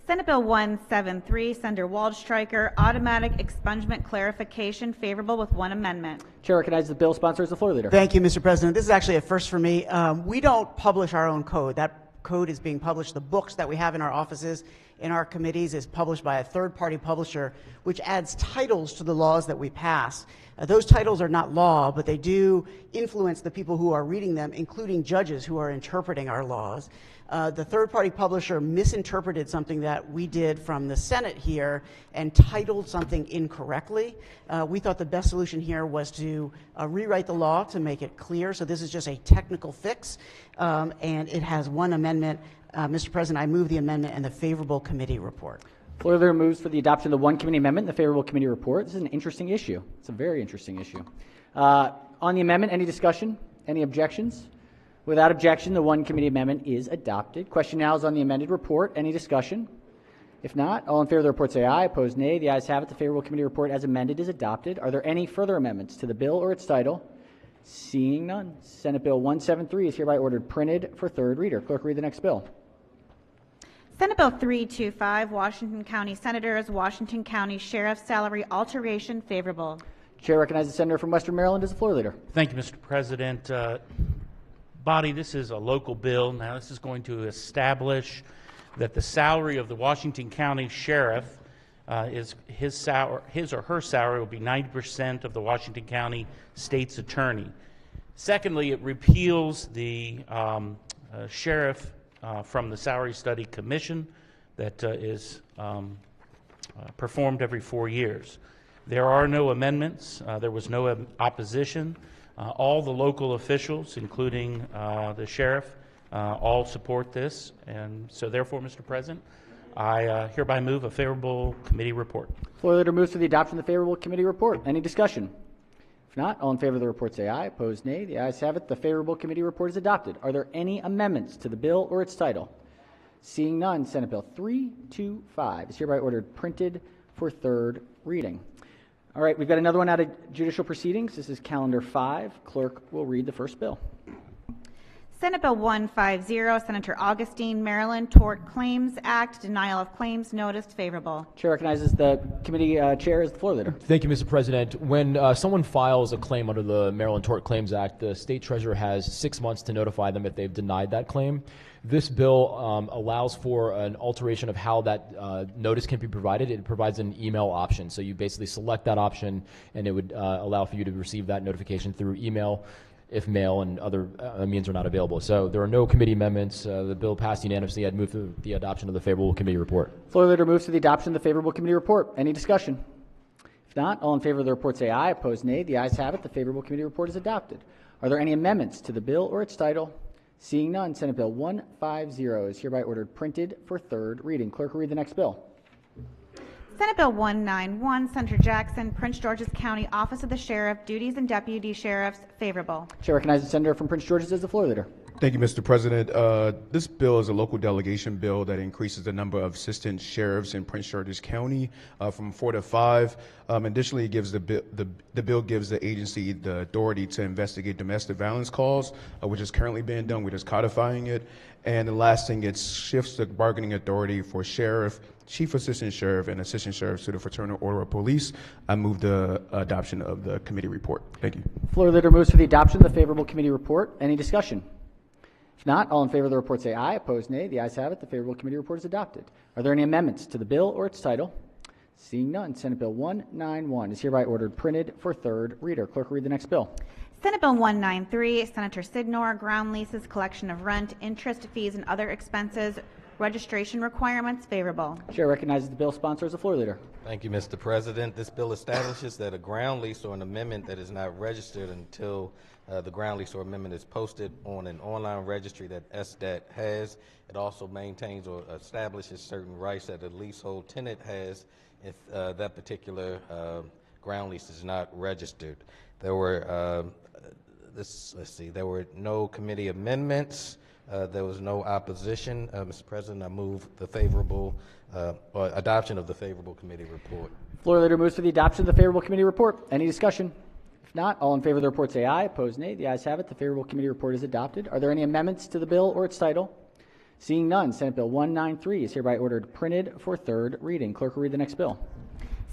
Senate Bill 173, Senator Waldstreicher, automatic expungement clarification, favorable with 1 amendment. Chair recognizes the bill sponsor as the floor leader. Thank you, Mr. President. This is actually a first for me. We don't publish our own code. That code is being published. The books that we have in our offices, in our committees, is published by a third-party publisher, which adds titles to the laws that we pass. Those titles are not law, but they do influence the people who are reading them, including judges who are interpreting our laws. The third-party publisher misinterpreted something that we did from the Senate here and titled something incorrectly. We thought the best solution here was to rewrite the law to make it clear. So this is just a technical fix, and it has 1 amendment. Mr. President, I move the amendment and the favorable committee report. Floor leader moves for the adoption of the 1 committee amendment and the favorable committee report. This is an interesting issue. It's a very interesting issue. On the amendment, any discussion? Any objections? Without objection, the 1 committee amendment is adopted. Question now is on the amended report. Any discussion? If not, all in favor of the report say aye. Opposed, nay. The ayes have it. The favorable committee report as amended is adopted. Are there any further amendments to the bill or its title? Seeing none, Senate Bill 173 is hereby ordered printed for 3rd reader. Clerk, read the next bill. Senate Bill 325, Washington County Senators, Washington County Sheriff's Salary Alteration, favorable. Chair recognizes the senator from Western Maryland as the floor leader. Thank you, Mr. President. Body, this is a local bill. Now, this is going to establish that the salary of the Washington County Sheriff is his or her salary will be 90% of the Washington County State's Attorney. Secondly, it repeals the sheriff from the Salary Study Commission that is performed every 4 years. There are no amendments. There was no opposition. All the local officials, including the sheriff, all support this. And so therefore, Mr. President, I hereby move a favorable committee report. Floor leader moves for the adoption of the favorable committee report. Any discussion? If not, all in favor of the report say aye. Opposed, nay. The ayes have it. The favorable committee report is adopted. Are there any amendments to the bill or its title? Seeing none, Senate Bill 325 is hereby ordered printed for third reading. All right, we've got another one out of judicial proceedings. This is calendar 5. Clerk will read the first bill. Senate Bill 150, Senator Augustine, Maryland, Tort Claims Act, denial of claims noticed, favorable. Chair recognizes the committee chair as the floor leader. Thank you, Mr. President. When someone files a claim under the Maryland Tort Claims Act, the state treasurer has 6 months to notify them if they've denied that claim. This bill allows for an alteration of how that notice can be provided. It provides an email option. So you basically select that option, and it would allow for you to receive that notification through email if mail and other means are not available. So there are no committee amendments. The bill passed unanimously. I'd move to the adoption of the favorable committee report. Floor leader moves to the adoption of the favorable committee report. Any discussion? If not, all in favor of the report say aye. Opposed, nay. The ayes have it. The favorable committee report is adopted. Are there any amendments to the bill or its title? Seeing none, Senate Bill 150 is hereby ordered printed for third reading. Clerk will read the next bill. Senate Bill 191, Senator Jackson, Prince George's County, Office of the Sheriff, Duties and Deputy Sheriffs, favorable. Chair recognizes the senator from Prince George's as the floor leader. Thank you, Mr. President. This bill is a local delegation bill that increases the number of assistant sheriffs in Prince George's County from 4 to 5. Additionally, it gives the bill gives the agency the authority to investigate domestic violence calls, which is currently being done. We're just codifying it. And the last thing, it shifts the bargaining authority for sheriff, chief assistant sheriff, and assistant sheriffs to the Fraternal Order of Police. I move the adoption of the committee report. Thank you. Floor leader moves for the adoption of the favorable committee report. Any discussion? If not, all in favor of the report say aye. Opposed, nay. The ayes have it. The favorable committee report is adopted. Are there any amendments to the bill or its title? Seeing none, Senate Bill 191 is hereby ordered printed for third reader. Clerk will read the next bill. Senate Bill 193, Senator Sidnor, ground leases, collection of rent, interest, fees, and other expenses, registration requirements, favorable. Chair recognizes the bill sponsor as the floor leader. Thank you, Mr. President. This bill establishes that a ground lease or an amendment that is not registered until the ground lease or amendment is posted on an online registry that SDAT has. It also maintains or establishes certain rights that a leasehold tenant has if that particular ground lease is not registered. There were there were no committee amendments. There was no opposition. Mr. President, I move the favorable or adoption of the favorable committee report. Floor leader moves for the adoption of the favorable committee report. Any discussion? If not, all in favor of the report say aye. Opposed, nay. The ayes have it. The favorable committee report is adopted. Are there any amendments to the bill or its title? Seeing none, Senate Bill 193 is hereby ordered printed for third reading. Clerk will read the next bill.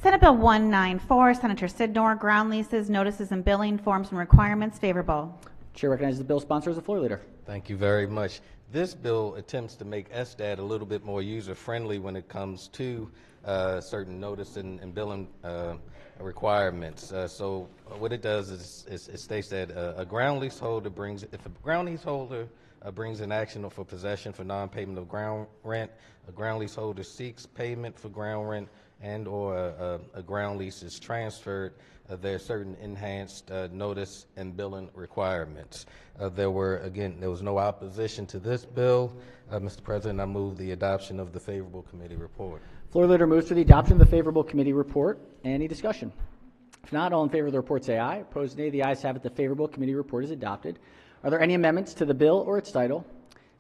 Senate Bill 194, Senator Sidnor, ground leases, notices and billing, forms and requirements, favorable. Chair recognizes the bill sponsor as the floor leader. Thank you very much. This bill attempts to make SDAT a little bit more user-friendly when it comes to certain notice and billing requirements. So what it does is it states that a ground leaseholder brings, if a ground leaseholder brings an action for possession for non-payment of ground rent, a ground leaseholder seeks payment for ground rent, and or a ground lease is transferred, there are certain enhanced notice and billing requirements. There was no opposition to this bill. Mr. President, I move the adoption of the favorable committee report. Floor leader moves for the adoption of the favorable committee report. Any discussion? If not, all in favor of the report say aye. Opposed, nay. The ayes have it. The favorable committee report is adopted. Are there any amendments to the bill or its title?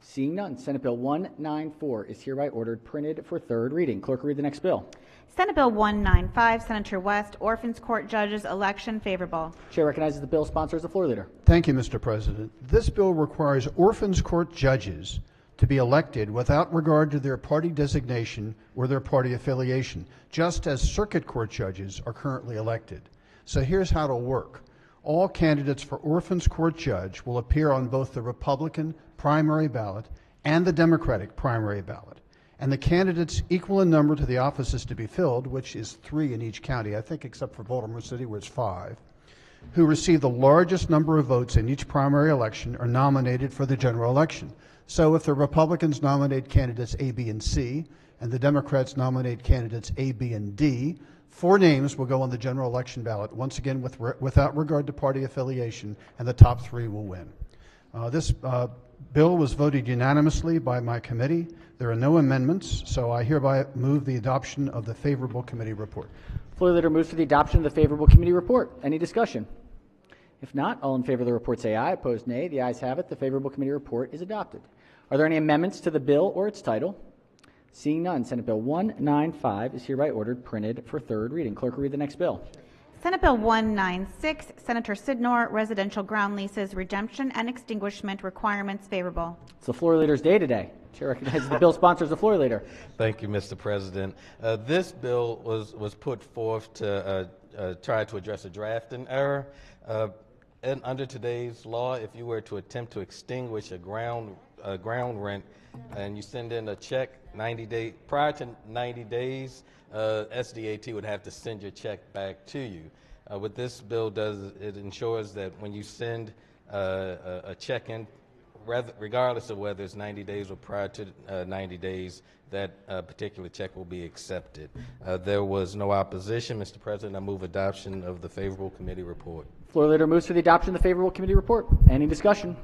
Seeing none, Senate Bill 194 is hereby ordered printed for third reading. Clerk will read the next bill. Senate Bill 195, Senator West, Orphans Court Judges, election, favorable. Chair recognizes the bill sponsor as the floor leader. Thank you, Mr. President. This bill requires Orphans Court judges to be elected without regard to their party designation or their party affiliation, just as circuit court judges are currently elected. So here's how it'll work. All candidates for Orphans Court Judge will appear on both the Republican primary ballot and the Democratic primary ballot. And the candidates equal in number to the offices to be filled, which is 3 in each county, I think except for Baltimore City where it's 5, who receive the largest number of votes in each primary election are nominated for the general election. So if the Republicans nominate candidates A, B, and C, and the Democrats nominate candidates A, B, and D, 4 names will go on the general election ballot, once again without regard to party affiliation, and the top 3 will win. This bill was voted unanimously by my committee. There are no amendments, so I hereby move the adoption of the favorable committee report. Floor Leader moves for the adoption of the favorable committee report. Any discussion? If not, all in favor of the report say aye. Opposed, nay. The ayes have it. The favorable committee report is adopted. Are there any amendments to the bill or its title? Seeing none, Senate Bill 195 is hereby ordered printed for third reading. Clerk will read the next bill. Senate Bill 196, Senator Sidnor, residential ground leases, redemption and extinguishment requirements favorable. It's the floor leader's day today. Chair recognizes the bill sponsors the floor leader. Thank you, Mr. President. This bill was put forth to try to address a drafting error. And under today's law, if you were to attempt to extinguish a ground rent and you send in a check 90 days prior to 90 days, SDAT would have to send your check back to you. What this bill does, it ensures that when you send a check in, regardless of whether it's 90 days or prior to 90 days, that particular check will be accepted. There was no opposition, Mr. President. I move adoption of the favorable committee report. Floor leader moves for the adoption of the favorable committee report. Any discussion?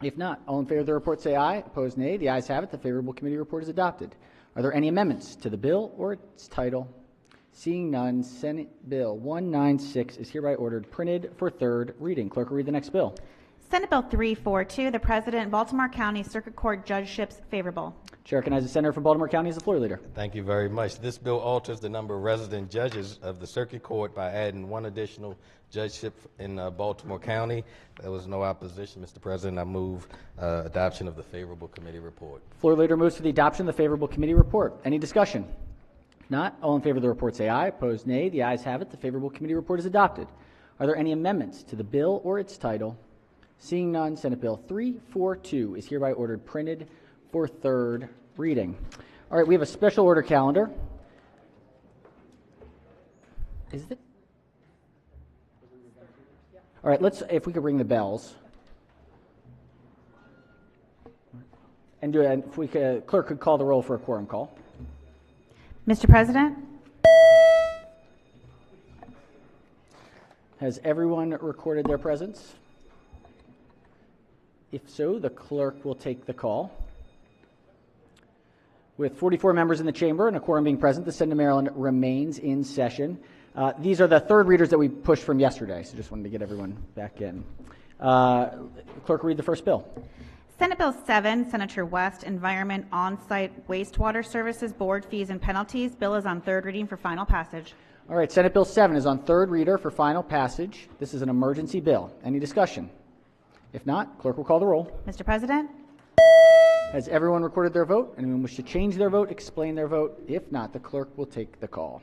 If not, all in favor of the report say aye. Opposed, nay. The ayes have it. The favorable committee report is adopted. Are there any amendments to the bill or its title? Seeing none, Senate Bill 196 is hereby ordered printed for third reading. Clerk will read the next bill. Senate Bill 342, the President, Baltimore County Circuit Court judgeships favorable. Chair recognizes the Senator from Baltimore County as the floor leader. Thank you very much. This bill alters the number of resident judges of the Circuit Court by adding one additional judgeship in Baltimore County. There was no opposition, Mr. President. I move adoption of the favorable committee report. Floor leader moves for the adoption of the favorable committee report. Any discussion? If not, all in favor of the report say aye. Opposed, nay. The ayes have it. The favorable committee report is adopted. Are there any amendments to the bill or its title? Seeing none, Senate Bill 342 is hereby ordered printed for third reading. All right, we have a special order calendar. Is it? All right, if we could ring the bells. And if we could, clerk could call the roll for a quorum call. Mr. President? Has everyone recorded their presence? If so, the clerk will take the call. With 44 members in the chamber and a quorum being present, the Senate of Maryland remains in session. These are the third readers that we pushed from yesterday, so just wanted to get everyone back in. Clerk will read the first bill. Senate Bill 7, Senator West, Environment On-Site Wastewater Services Board Fees and Penalties. Bill is on third reading for final passage. All right, Senate Bill 7 is on third reader for final passage. This is an emergency bill. Any discussion? If not, clerk will call the roll. Mr. President? Has everyone recorded their vote? Anyone wish to change their vote, explain their vote? If not, the clerk will take the call.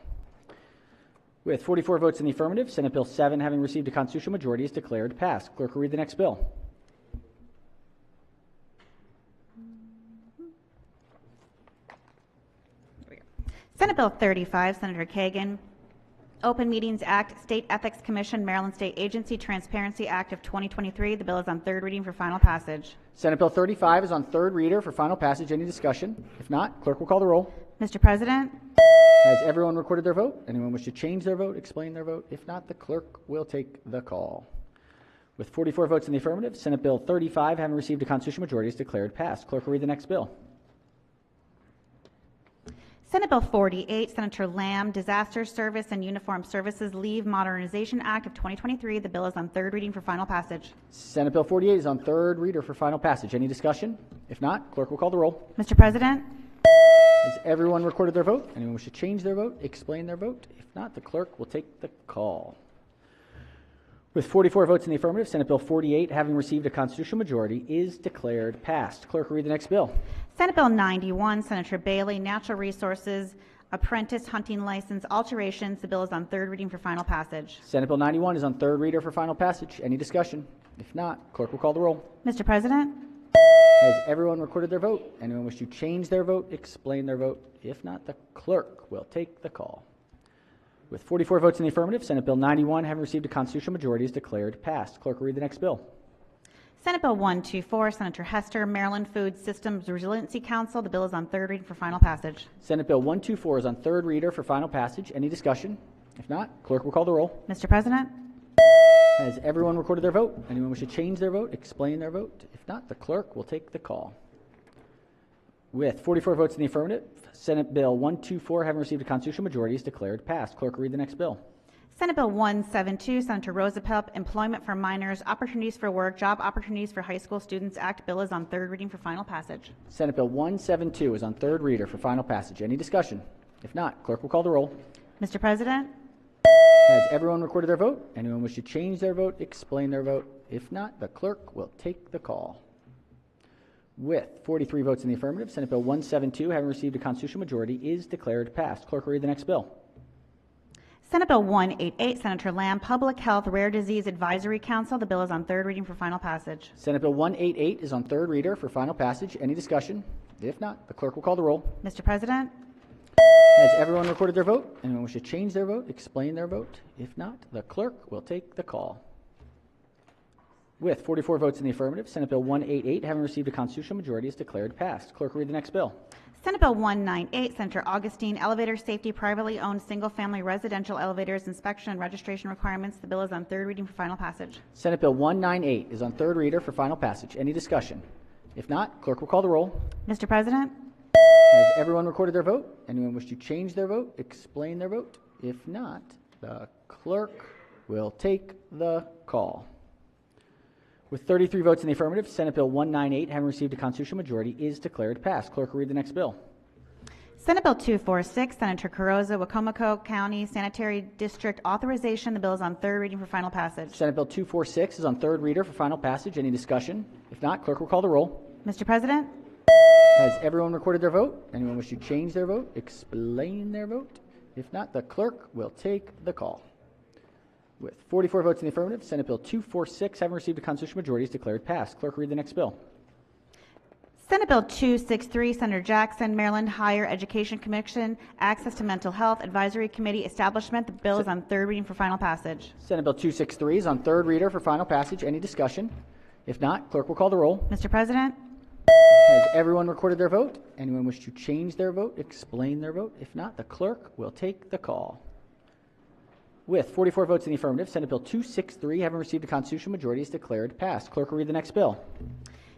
With 44 votes in the affirmative, Senate Bill 7, having received a constitutional majority, is declared passed. Clerk will read the next bill. Senate Bill 35, Senator Kagan, Open Meetings Act, State Ethics Commission, Maryland State Agency Transparency Act of 2023. The bill is on third reading for final passage. Senate Bill 35 is on third reader for final passage. Any discussion? If not, clerk will call the roll. Mr. President? Has everyone recorded their vote? Anyone wish to change their vote, explain their vote? If not, the clerk will take the call. With 44 votes in the affirmative, Senate Bill 35, having received a constitutional majority, is declared passed. Clerk will read the next bill. Senate Bill 48, Senator Lamb, Disaster Service and Uniform Services Leave Modernization Act of 2023. The bill is on third reading for final passage. Senate Bill 48 is on third reader for final passage. Any discussion? If not, clerk will call the roll. Mr. President? Has everyone recorded their vote? Anyone wish to change their vote, explain their vote? If not, the clerk will take the call. With 44 votes in the affirmative, Senate Bill 48, having received a constitutional majority, is declared passed. Clerk will read the next bill. Senate Bill 91, Senator Bailey, Natural Resources Apprentice Hunting License Alterations. The bill is on third reading for final passage. Senate Bill 91 is on third reader for final passage. Any discussion? If not, clerk will call the roll. Mr. President? Has everyone recorded their vote? Anyone wish to change their vote, explain their vote? If not, the clerk will take the call. With 44 votes in the affirmative, Senate Bill 91, having received a constitutional majority, is declared passed. Clerk will read the next bill. Senate Bill 124, Senator Hester, Maryland Food Systems Resiliency Council. The bill is on third reading for final passage. Senate Bill 124 is on third reader for final passage. Any discussion? If not, clerk will call the roll. Mr. President? Has everyone recorded their vote? Anyone wish to change their vote, explain their vote? If not, the clerk will take the call. With 44 votes in the affirmative, Senate Bill 124, having received a constitutional majority, is declared passed. Clerk will read the next bill. Senate Bill 172, Senator Rosa Pelp, Employment for Minors, Opportunities for Work, Job Opportunities for High School Students Act. Bill is on third reading for final passage. Senate Bill 172 is on third reader for final passage. Any discussion? If not, clerk will call the roll. Mr. President, Has everyone recorded their vote? Anyone wish to change their vote, explain their vote? If not, the clerk will take the call. With 43 votes in the affirmative, Senate Bill 172, having received a constitutional majority, is declared passed. Clerk will read the next bill. Senate Bill 188, Senator Lamb, Public Health Rare Disease Advisory Council. The bill is on third reading for final passage. Senate Bill 188 is on third reader for final passage. Any discussion? If not, the clerk will call the roll. Mr. President, Has everyone recorded their vote? Anyone wish to change their vote, explain their vote? If not, the clerk will take the call. With 44 votes in the affirmative, Senate Bill 188, having received a constitutional majority, is declared passed. Clerk will read the next bill. Senate Bill 198, Senator Augustine, Elevator Safety, Privately Owned Single-Family Residential Elevators Inspection and Registration Requirements. The bill is on third reading for final passage. Senate Bill 198 is on third reader for final passage. Any discussion? If not, clerk will call the roll. Mr. President, Has everyone recorded their vote? Anyone wish to change their vote, explain their vote? If not, the clerk will take the call. With 33 votes in the affirmative, Senate Bill 198, having received a constitutional majority, is declared passed. Clerk will read the next bill. Senate Bill 246, Senator Carrozza, Wacomico County Sanitary District Authorization. The bill is on third reading for final passage. Senate Bill 246 is on third reader for final passage. Any discussion? If not, clerk will call the roll. Mr. President, Has everyone recorded their vote? Anyone wish to change their vote, explain their vote? If not, the clerk will take the call. With 44 votes in the affirmative, Senate Bill 246, having received a constitutional majority, is declared passed. Clerk will read the next bill. Senate Bill 263, Senator Jackson, Maryland Higher Education Commission, Access to Mental Health Advisory Committee Establishment. The bill is on third reading for final passage. Senate Bill 263 is on third reader for final passage. Any discussion? If not, clerk will call the roll. Mr. President, Has everyone recorded their vote? Anyone wish to change their vote, explain their vote? If not, the clerk will take the call. With 44 votes in the affirmative, Senate Bill 263, having received a constitutional majority, is declared passed. Clerk will read the next bill.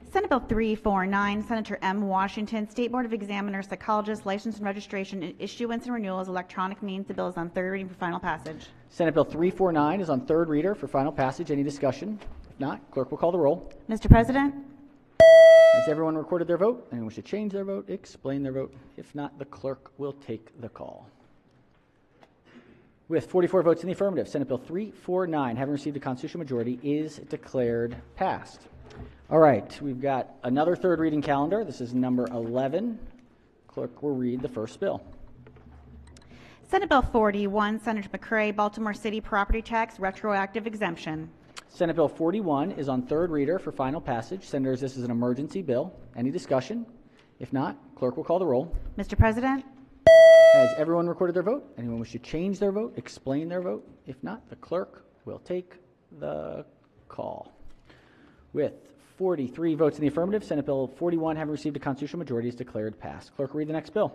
Senate Bill 349, Senator M. Washington, State Board of Examiners, Psychologists, License and Registration, Issuance and Renewals, Electronic Means. The bill is on third reading for final passage. Senate Bill 349 is on third reader for final passage. Any discussion? If not, clerk will call the roll. Mr. President, Has everyone recorded their vote? Anyone wish to change their vote, explain their vote? If not, the clerk will take the call. With 44 votes in the affirmative, Senate Bill 349, having received a constitutional majority, is declared passed. All right, we've got another third reading calendar. This is number 11. Clerk will read the first bill. Senate Bill 41, Senator McCray, Baltimore City Property Tax Retroactive Exemption. Senate Bill 41 is on third reader for final passage. Senators, this is an emergency bill. Any discussion? If not, clerk will call the roll. Mr. President, Has everyone recorded their vote? Anyone wish to change their vote, explain their vote? If not, the clerk will take the call. With 43 votes in the affirmative, Senate Bill 41, having received a constitutional majority, is declared passed. Clerk will read the next bill.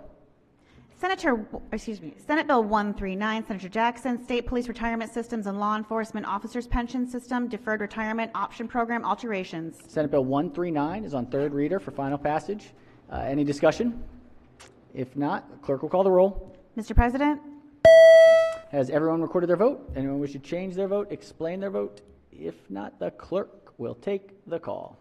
Senate Bill 139, Senator Jackson, State Police Retirement Systems and Law Enforcement Officers Pension System Deferred Retirement Option Program Alterations. Senate Bill 139 is on third reader for final passage. Any discussion? If not, the clerk will call the roll. Mr. President, Has everyone recorded their vote? Anyone wish to change their vote, explain their vote? If not, the clerk will take the call.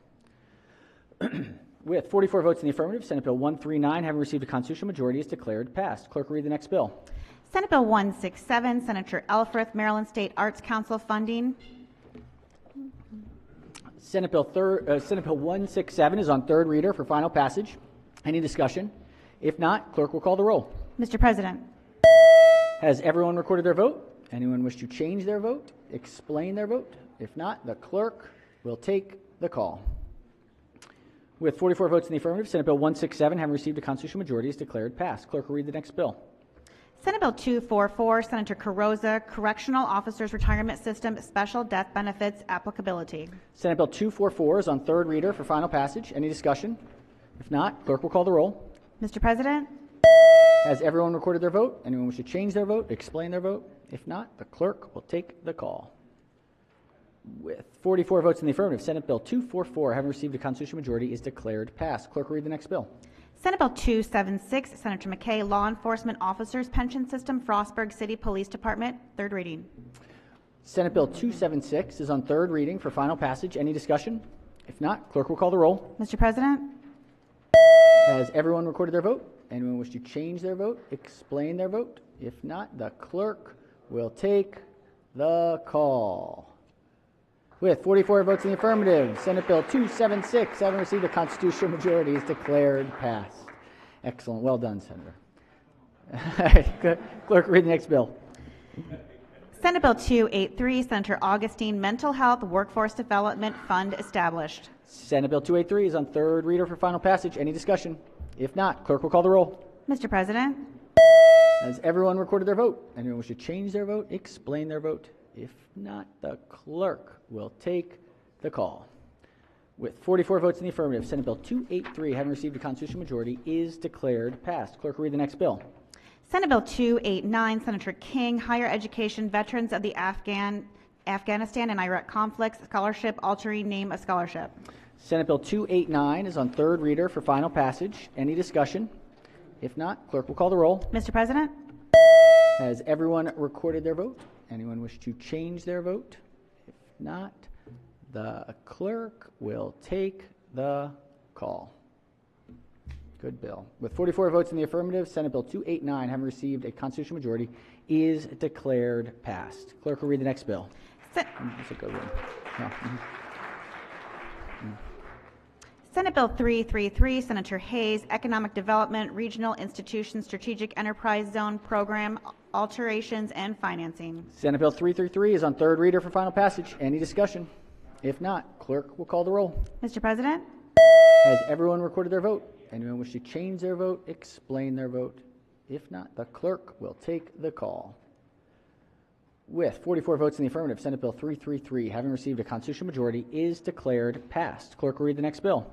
With 44 votes in the affirmative, Senate Bill 139, having received a constitutional majority, is declared passed. Clerk will read the next bill. Senate Bill 167, Senator Elfreth, Maryland State Arts Council Funding. Senate Bill 167 is on third reader for final passage. Any discussion? If not, clerk will call the roll. Mr. President, Has everyone recorded their vote? Anyone wish to change their vote, explain their vote? If not, the clerk will take the call. With 44 votes in the affirmative, Senate Bill 167, having received a constitutional majority, is declared passed. Clerk will read the next bill. Senate Bill 244, Senator Carrozza, Correctional Officers Retirement System Special Death Benefits Applicability. Senate Bill 244 is on third reader for final passage. Any discussion? If not, clerk will call the roll. Mr. President, Has everyone recorded their vote? Anyone wish to change their vote, explain their vote? If not, the clerk will take the call. With 44 votes in the affirmative, Senate Bill 244, having received a constitutional majority, is declared passed. Clerk will read the next bill. Senate Bill 276, Senator McKay, Law Enforcement Officers Pension System, Frostburg City Police Department, third reading. Senate Bill 276 is on third reading for final passage. Any discussion? If not, clerk will call the roll. Mr. President? Has everyone recorded their vote? Anyone wish to change their vote? Explain their vote? If not, the clerk will take the call. With 44 votes in the affirmative, Senate Bill 276, having received a constitutional majority, is declared passed. Excellent. Well done, Senator. All right, clerk, read the next bill. Senate Bill 283, Senator Augustine, Mental Health Workforce Development Fund established. Senate Bill 283 is on third reader for final passage. Any discussion? If not, clerk will call the roll. Mr. President? Has everyone recorded their vote? Anyone wish to change their vote? Explain their vote? If not, the clerk will take the call. With 44 votes in the affirmative, Senate Bill 283, having received a constitutional majority, is declared passed. Clerk will read the next bill. Senate Bill 289, Senator King, Higher Education Veterans of the Afghanistan and Iraq Conflicts Scholarship, altering name of scholarship. Senate Bill 289 is on third reader for final passage. Any discussion? If not, clerk will call the roll. Mr. President? Has everyone recorded their vote? Anyone wish to change their vote? If not, the clerk will take the call. Good bill. With 44 votes in the affirmative, Senate Bill 289, having received a constitutional majority, is declared passed. Clerk will read the next bill. That's a good one. Yeah. Senate Bill 333, Senator Hayes, Economic Development, Regional Institution Strategic Enterprise Zone Program, alterations and financing. Senate Bill 333 is on third reader for final passage. Any discussion? If not, clerk will call the roll. Mr. President? Has everyone recorded their vote? Anyone wish to change their vote? Explain their vote? If not, the clerk will take the call. With 44 votes in the affirmative, Senate Bill 333, having received a constitutional majority, is declared passed. Clerk will read the next bill.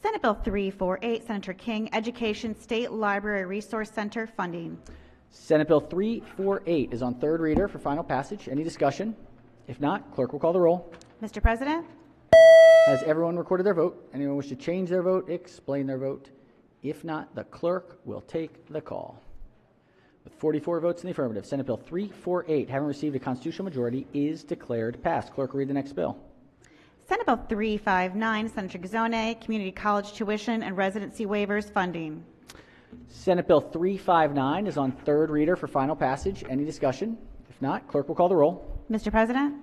Senate Bill 348, Senator King, Education State Library Resource Center funding. Senate Bill 348 is on third reader for final passage. Any discussion? If not, clerk will call the roll. Mr. President? Has everyone recorded their vote? Anyone wish to change their vote? Explain their vote? If not, the clerk will take the call. With 44 votes in the affirmative, Senate Bill 348, having received a constitutional majority, is declared passed. Clerk will read the next bill. Senate Bill 359, Senator Gazzone, Community College Tuition and Residency Waivers funding. Senate Bill 359 is on third reader for final passage. Any discussion? If not, clerk will call the roll. Mr. President?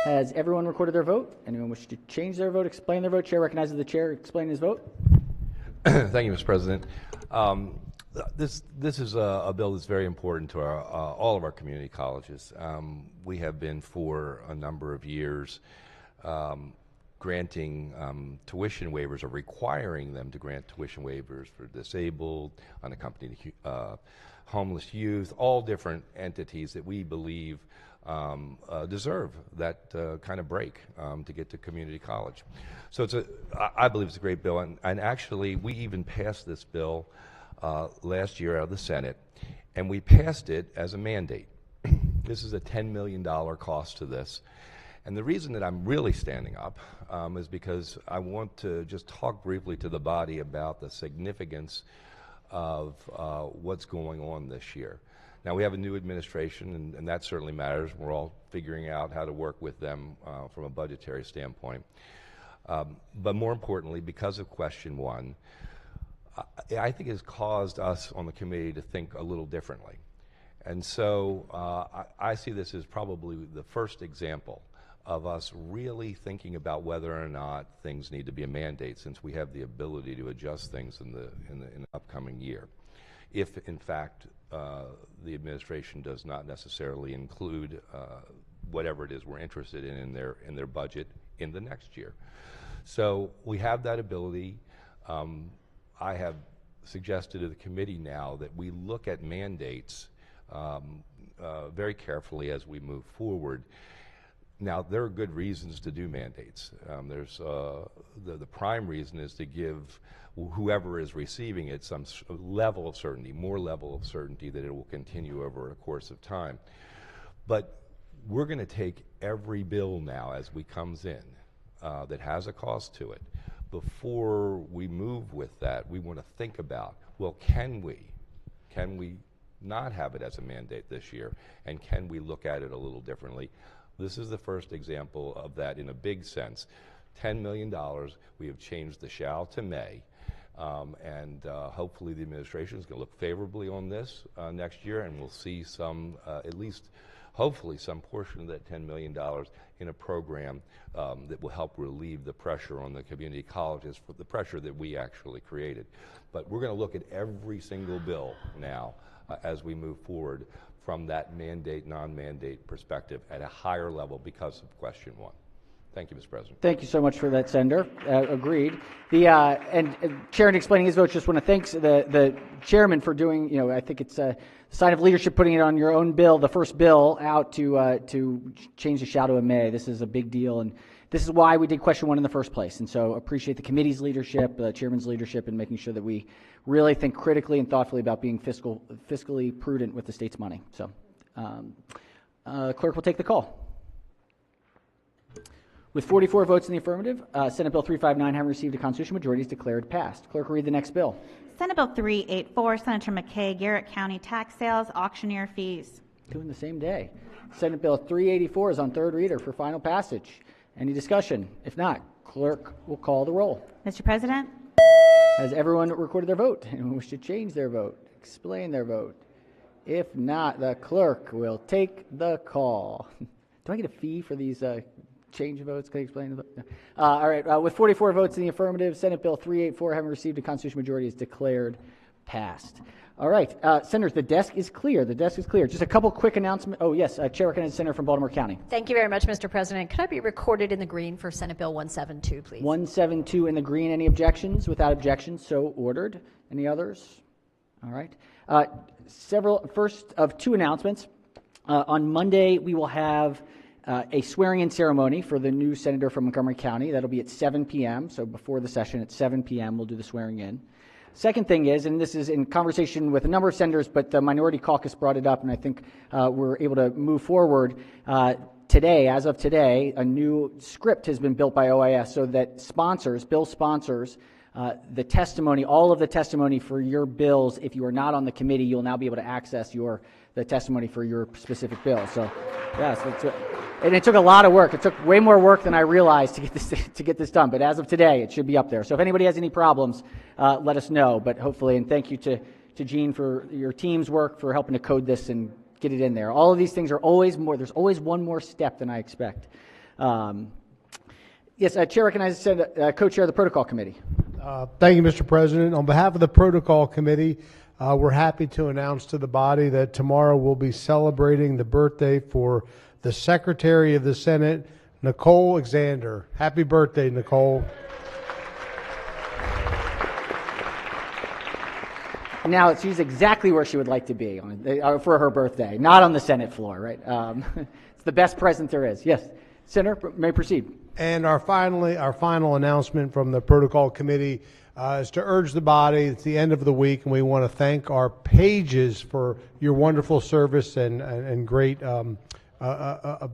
Has everyone recorded their vote? Anyone wish to change their vote, explain their vote? Chair recognizes the chair explaining his vote. Thank you, Mr. President. This is a bill that's very important to all of our community colleges. We have been for a number of years granting tuition waivers or requiring them to grant tuition waivers for disabled, unaccompanied homeless youth, all different entities that we believe deserve that kind of break to get to community college. So I believe it's a great bill, and actually we even passed this bill last year out of the Senate, and we passed it as a mandate. This is a $10 million cost to this. And the reason that I'm really standing up is because I want to just talk briefly to the body about the significance of what's going on this year. Now, we have a new administration, and that certainly matters. We're all figuring out how to work with them from a budgetary standpoint. But more importantly, because of question one, I think it has caused us on the committee to think a little differently. And so I see this as probably the first example of us really thinking about whether or not things need to be a mandate, since we have the ability to adjust things in the upcoming year, if in fact the administration does not necessarily include whatever it is we're interested in their budget in the next year. So we have that ability. I have suggested to the committee now that we look at mandates very carefully as we move forward. Now, there are good reasons to do mandates. There's the prime reason is to give whoever is receiving it some level of certainty, more level of certainty that it will continue over a course of time. But we're going to take every bill now as we comes in that has a cost to it. Before we move with that, we want to think about, well, can we not have it as a mandate this year, and can we look at it a little differently? This is the first example of that in a big sense. $10 million, we have changed the shall to may, and hopefully the administration is going to look favorably on this next year, and we'll see some, at least hopefully some portion of that $10 million in a program that will help relieve the pressure on the community colleges for the pressure that we actually created. But we're going to look at every single bill now as we move forward from that mandate, non-mandate perspective at a higher level because of question 1. Thank you, Mr. President. Thank you so much for that, Senator. Agreed. And Chair, in explaining his vote, just want to thank the chairman for doing, I think it's a sign of leadership putting it on your own bill, the first bill out to change the shall to a may. This is a big deal, and this is why we did question 1 in the first place. And so appreciate the committee's leadership, the chairman's leadership in making sure that we really think critically and thoughtfully about being fiscally prudent with the state's money. So clerk will take the call. With 44 votes in the affirmative, Senate Bill 359, having received a constitutional majority, is declared passed. Clerk will read the next bill. Senate Bill 384, Senator McKay, Garrett County tax sales, auctioneer fees. Doing the same day. Senate Bill 384 is on third reader for final passage. Any discussion? If not, clerk will call the roll. Mr. President? Has everyone recorded their vote and wish to change their vote, explain their vote? If not, the clerk will take the call. Do I get a fee for these change of votes? Can I explain the vote? No. All right. With 44 votes in the affirmative, Senate Bill 384, having received a constitutional majority, is declared passed. All right. Senators, the desk is clear. The desk is clear. Just a couple quick announcements. Oh, yes. Chair recognizes the Senator from Baltimore County. Thank you very much, Mr. President. Could I be recorded in the green for Senate Bill 172, please? 172 in the green. Any objections? Without objections, so ordered. Any others? All right. First of 2 announcements. On Monday, we will have a swearing-in ceremony for the new senator from Montgomery County. That'll be at 7 p.m., so before the session at 7 p.m. we'll do the swearing-in. Second thing is, and this is in conversation with a number of senators, but the Minority Caucus brought it up, and I think we're able to move forward. Today, as of today, a new script has been built by OIS so that bill sponsors, the testimony, all of the testimony for your bills, if you are not on the committee, you'll now be able to access the testimony for your specific bill. So, yes, and it took a lot of work. It took way more work than I realized to get this done. But as of today, it should be up there. So if anybody has any problems, let us know. But hopefully, and thank you to Gene for your team's work for helping to code this and get it in there. All of these things are always more. There's always one more step than I expect. Yes, Chair recognizes co-chair of the Protocol Committee. Thank you, Mr. President. On behalf of the Protocol Committee, we're happy to announce to the body that tomorrow we'll be celebrating the birthday for the Secretary of the Senate, Nicole Alexander. Happy birthday, Nicole. Now, she's exactly where she would like to be for her birthday, not on the Senate floor, right? It's the best present there is. Yes, Senator, may proceed. And our final announcement from the Protocol Committee is to urge the body. It's the end of the week, and we want to thank our pages for your wonderful service and great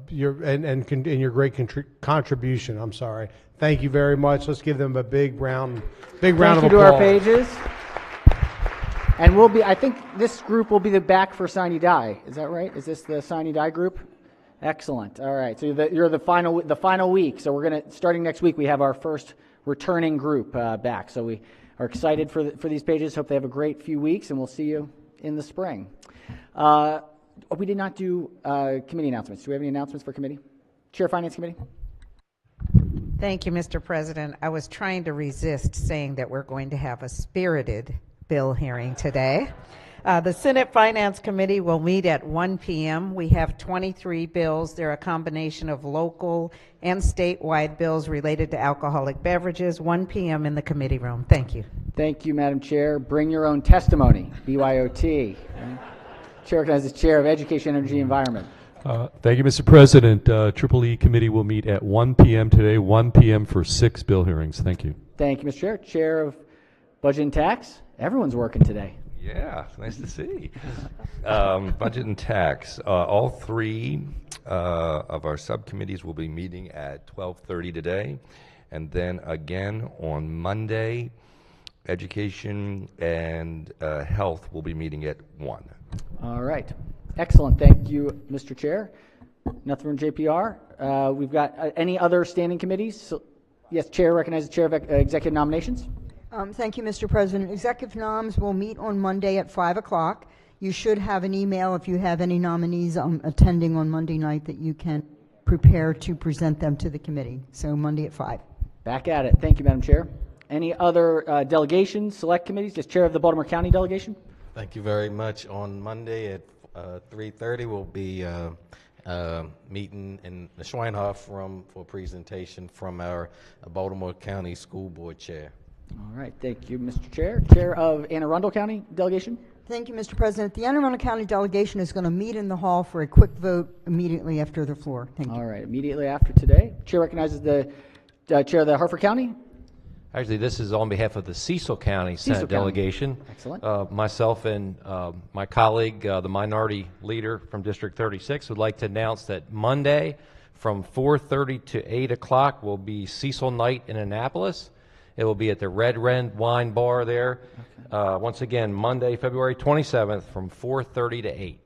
your great contribution. I'm sorry. Thank you very much. Let's give them a big round of applause. Thank you to our pages. And I think this group will be the back for Sign You Die. Is that right? Is this the Sign You Die group? Excellent. All right. So you're the final week. So we're starting next week, we have our first returning group back. So we are excited for these pages. Hope they have a great few weeks, and we'll see you in the spring. We did not do committee announcements. Do we have any announcements for committee? Chair Finance Committee. Thank you, Mr. President. I was trying to resist saying that we're going to have a spirited bill hearing today. The Senate Finance Committee will meet at 1 p.m. We have 23 bills. They're a combination of local and statewide bills related to alcoholic beverages. 1 p.m. in the committee room. Thank you. Thank you, Madam Chair. Bring your own testimony, BYOT. Chair recognizes Chair of Education, Energy, Environment. Thank you, Mr. President. Triple E Committee will meet at 1 p.m. today, 1 p.m. for 6 bill hearings. Thank you. Thank you, Mr. Chair. Chair of Budget and Tax. Everyone's working today. Yeah, nice to see. Budget and tax. All three of our subcommittees will be meeting at 12:30 today, and then again on Monday. Education and health will be meeting at 1. All right. Excellent. Thank you, Mr. Chair. Nothing from JPR. We've got any other standing committees? So, yes, Chair recognizes the Chair of Executive Nominations. Thank you, Mr. President. Executive noms will meet on Monday at 5 o'clock. You should have an email if you have any nominees attending on Monday night that you can prepare to present them to the committee. So Monday at 5. Back at it. Thank you, Madam Chair. Any other delegations, select committees? Yes, Chair of the Baltimore County Delegation. Thank you very much. On Monday at 3:30, we'll be meeting in the Schweinhof room for a presentation from our Baltimore County School Board Chair. All right. Thank you, Mr. Chair. Chair of Anne Arundel County Delegation. Thank you, Mr. President. The Anne Arundel County Delegation is going to meet in the hall for a quick vote immediately after the floor. Thank you. All right. Immediately after today. Chair recognizes the Chair of the Harford County. Actually, this is on behalf of the Cecil County Senate delegation. Excellent. Myself and my colleague, the minority leader from District 36, would like to announce that Monday from 4:30 to 8 o'clock will be Cecil Night in Annapolis. It will be at the Red Wren Wine Bar there. Once again, Monday, February 27th from 4:30 to 8.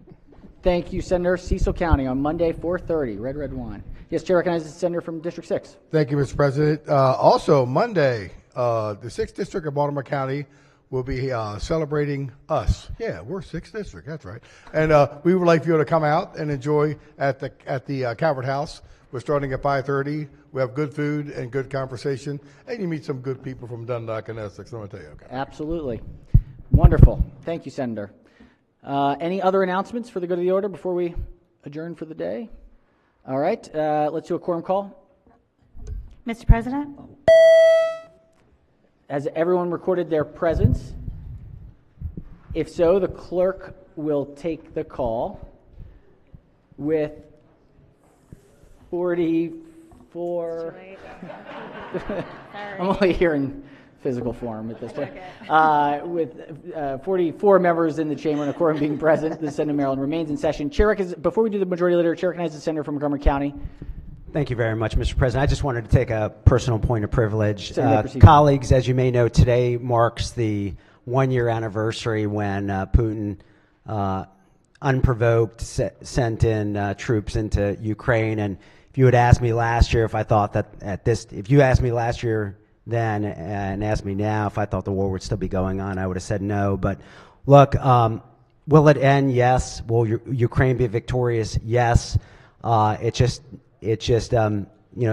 Thank you, Senator. Cecil County on Monday, 4:30. Red Wine. Yes, Chair recognizes the Senator from District 6. Thank you, Mr. President. Also, Monday, the 6th District of Baltimore County will be celebrating us. Yeah, we're 6th District, that's right. And we would like for you to come out and enjoy at the Calvert House. We're starting at 5:30. We have good food and good conversation, and you meet some good people from Dundalk and Essex, I'm going to tell you. Okay. Absolutely. Wonderful. Thank you, Senator. Any other announcements for the good of the order before we adjourn for the day? All right. Let's do a quorum call. Mr. President? Has everyone recorded their presence? If so, the clerk will take the call with 44. I'm only here in physical form at this point. With 44 members in the chamber and a quorum being present, the Senate of Maryland remains in session. Before we do the majority leader, Chair recognizes the Senator from Montgomery County. Thank you very much, Mr. President. I just wanted to take a personal point of privilege. Colleagues, as you may know, today marks the one-year anniversary when Putin unprovoked sent in troops into Ukraine. And if you had asked me last year if I thought that if you asked me last year then and asked me now if I thought the war would still be going on, I would have said no. But look, will it end? Yes. Will Ukraine be victorious? Yes. It just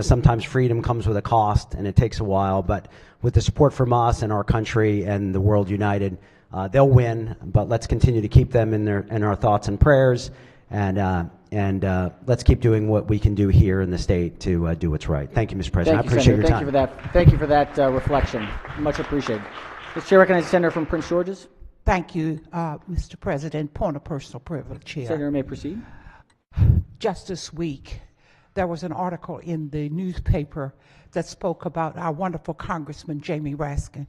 sometimes freedom comes with a cost and it takes a while, but with the support from us and our country and the world united, they'll win. But let's continue to keep them in our thoughts and prayers, and let's keep doing what we can do here in the state to do what's right. Thank you, Mr. President. I appreciate your time. Thank you for that reflection. Much appreciated. The Chair recognizes the Senator from Prince George's. Thank you, Mr. President. Point of personal privilege here. Senator may proceed. Just this week, there was an article in the newspaper that spoke about our wonderful Congressman Jamie Raskin.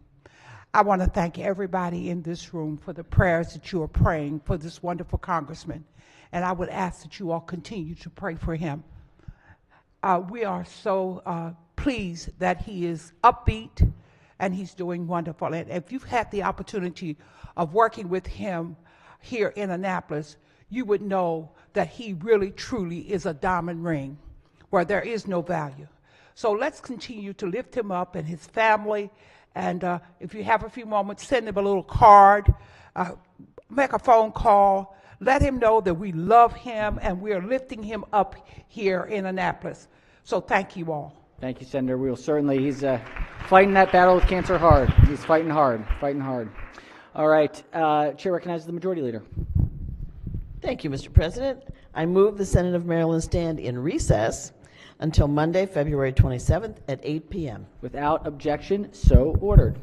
I want to thank everybody in this room for the prayers that you are praying for this wonderful congressman, and I would ask that you all continue to pray for him. We are so pleased that he is upbeat and he's doing wonderful. And if you've had the opportunity of working with him here in Annapolis, you would know that he really, truly is a diamond ring where there is no value. So let's continue to lift him up and his family. And if you have a few moments, send him a little card, make a phone call, let him know that we love him and we are lifting him up here in Annapolis. So thank you all. Thank you, Senator. We will certainly, he's fighting that battle with cancer hard. He's fighting hard. All right. Chair recognizes the Majority Leader. Thank you, Mr. President. I move the Senate of Maryland stand in recess until Monday, February 27th at 8 p.m. Without objection, so ordered.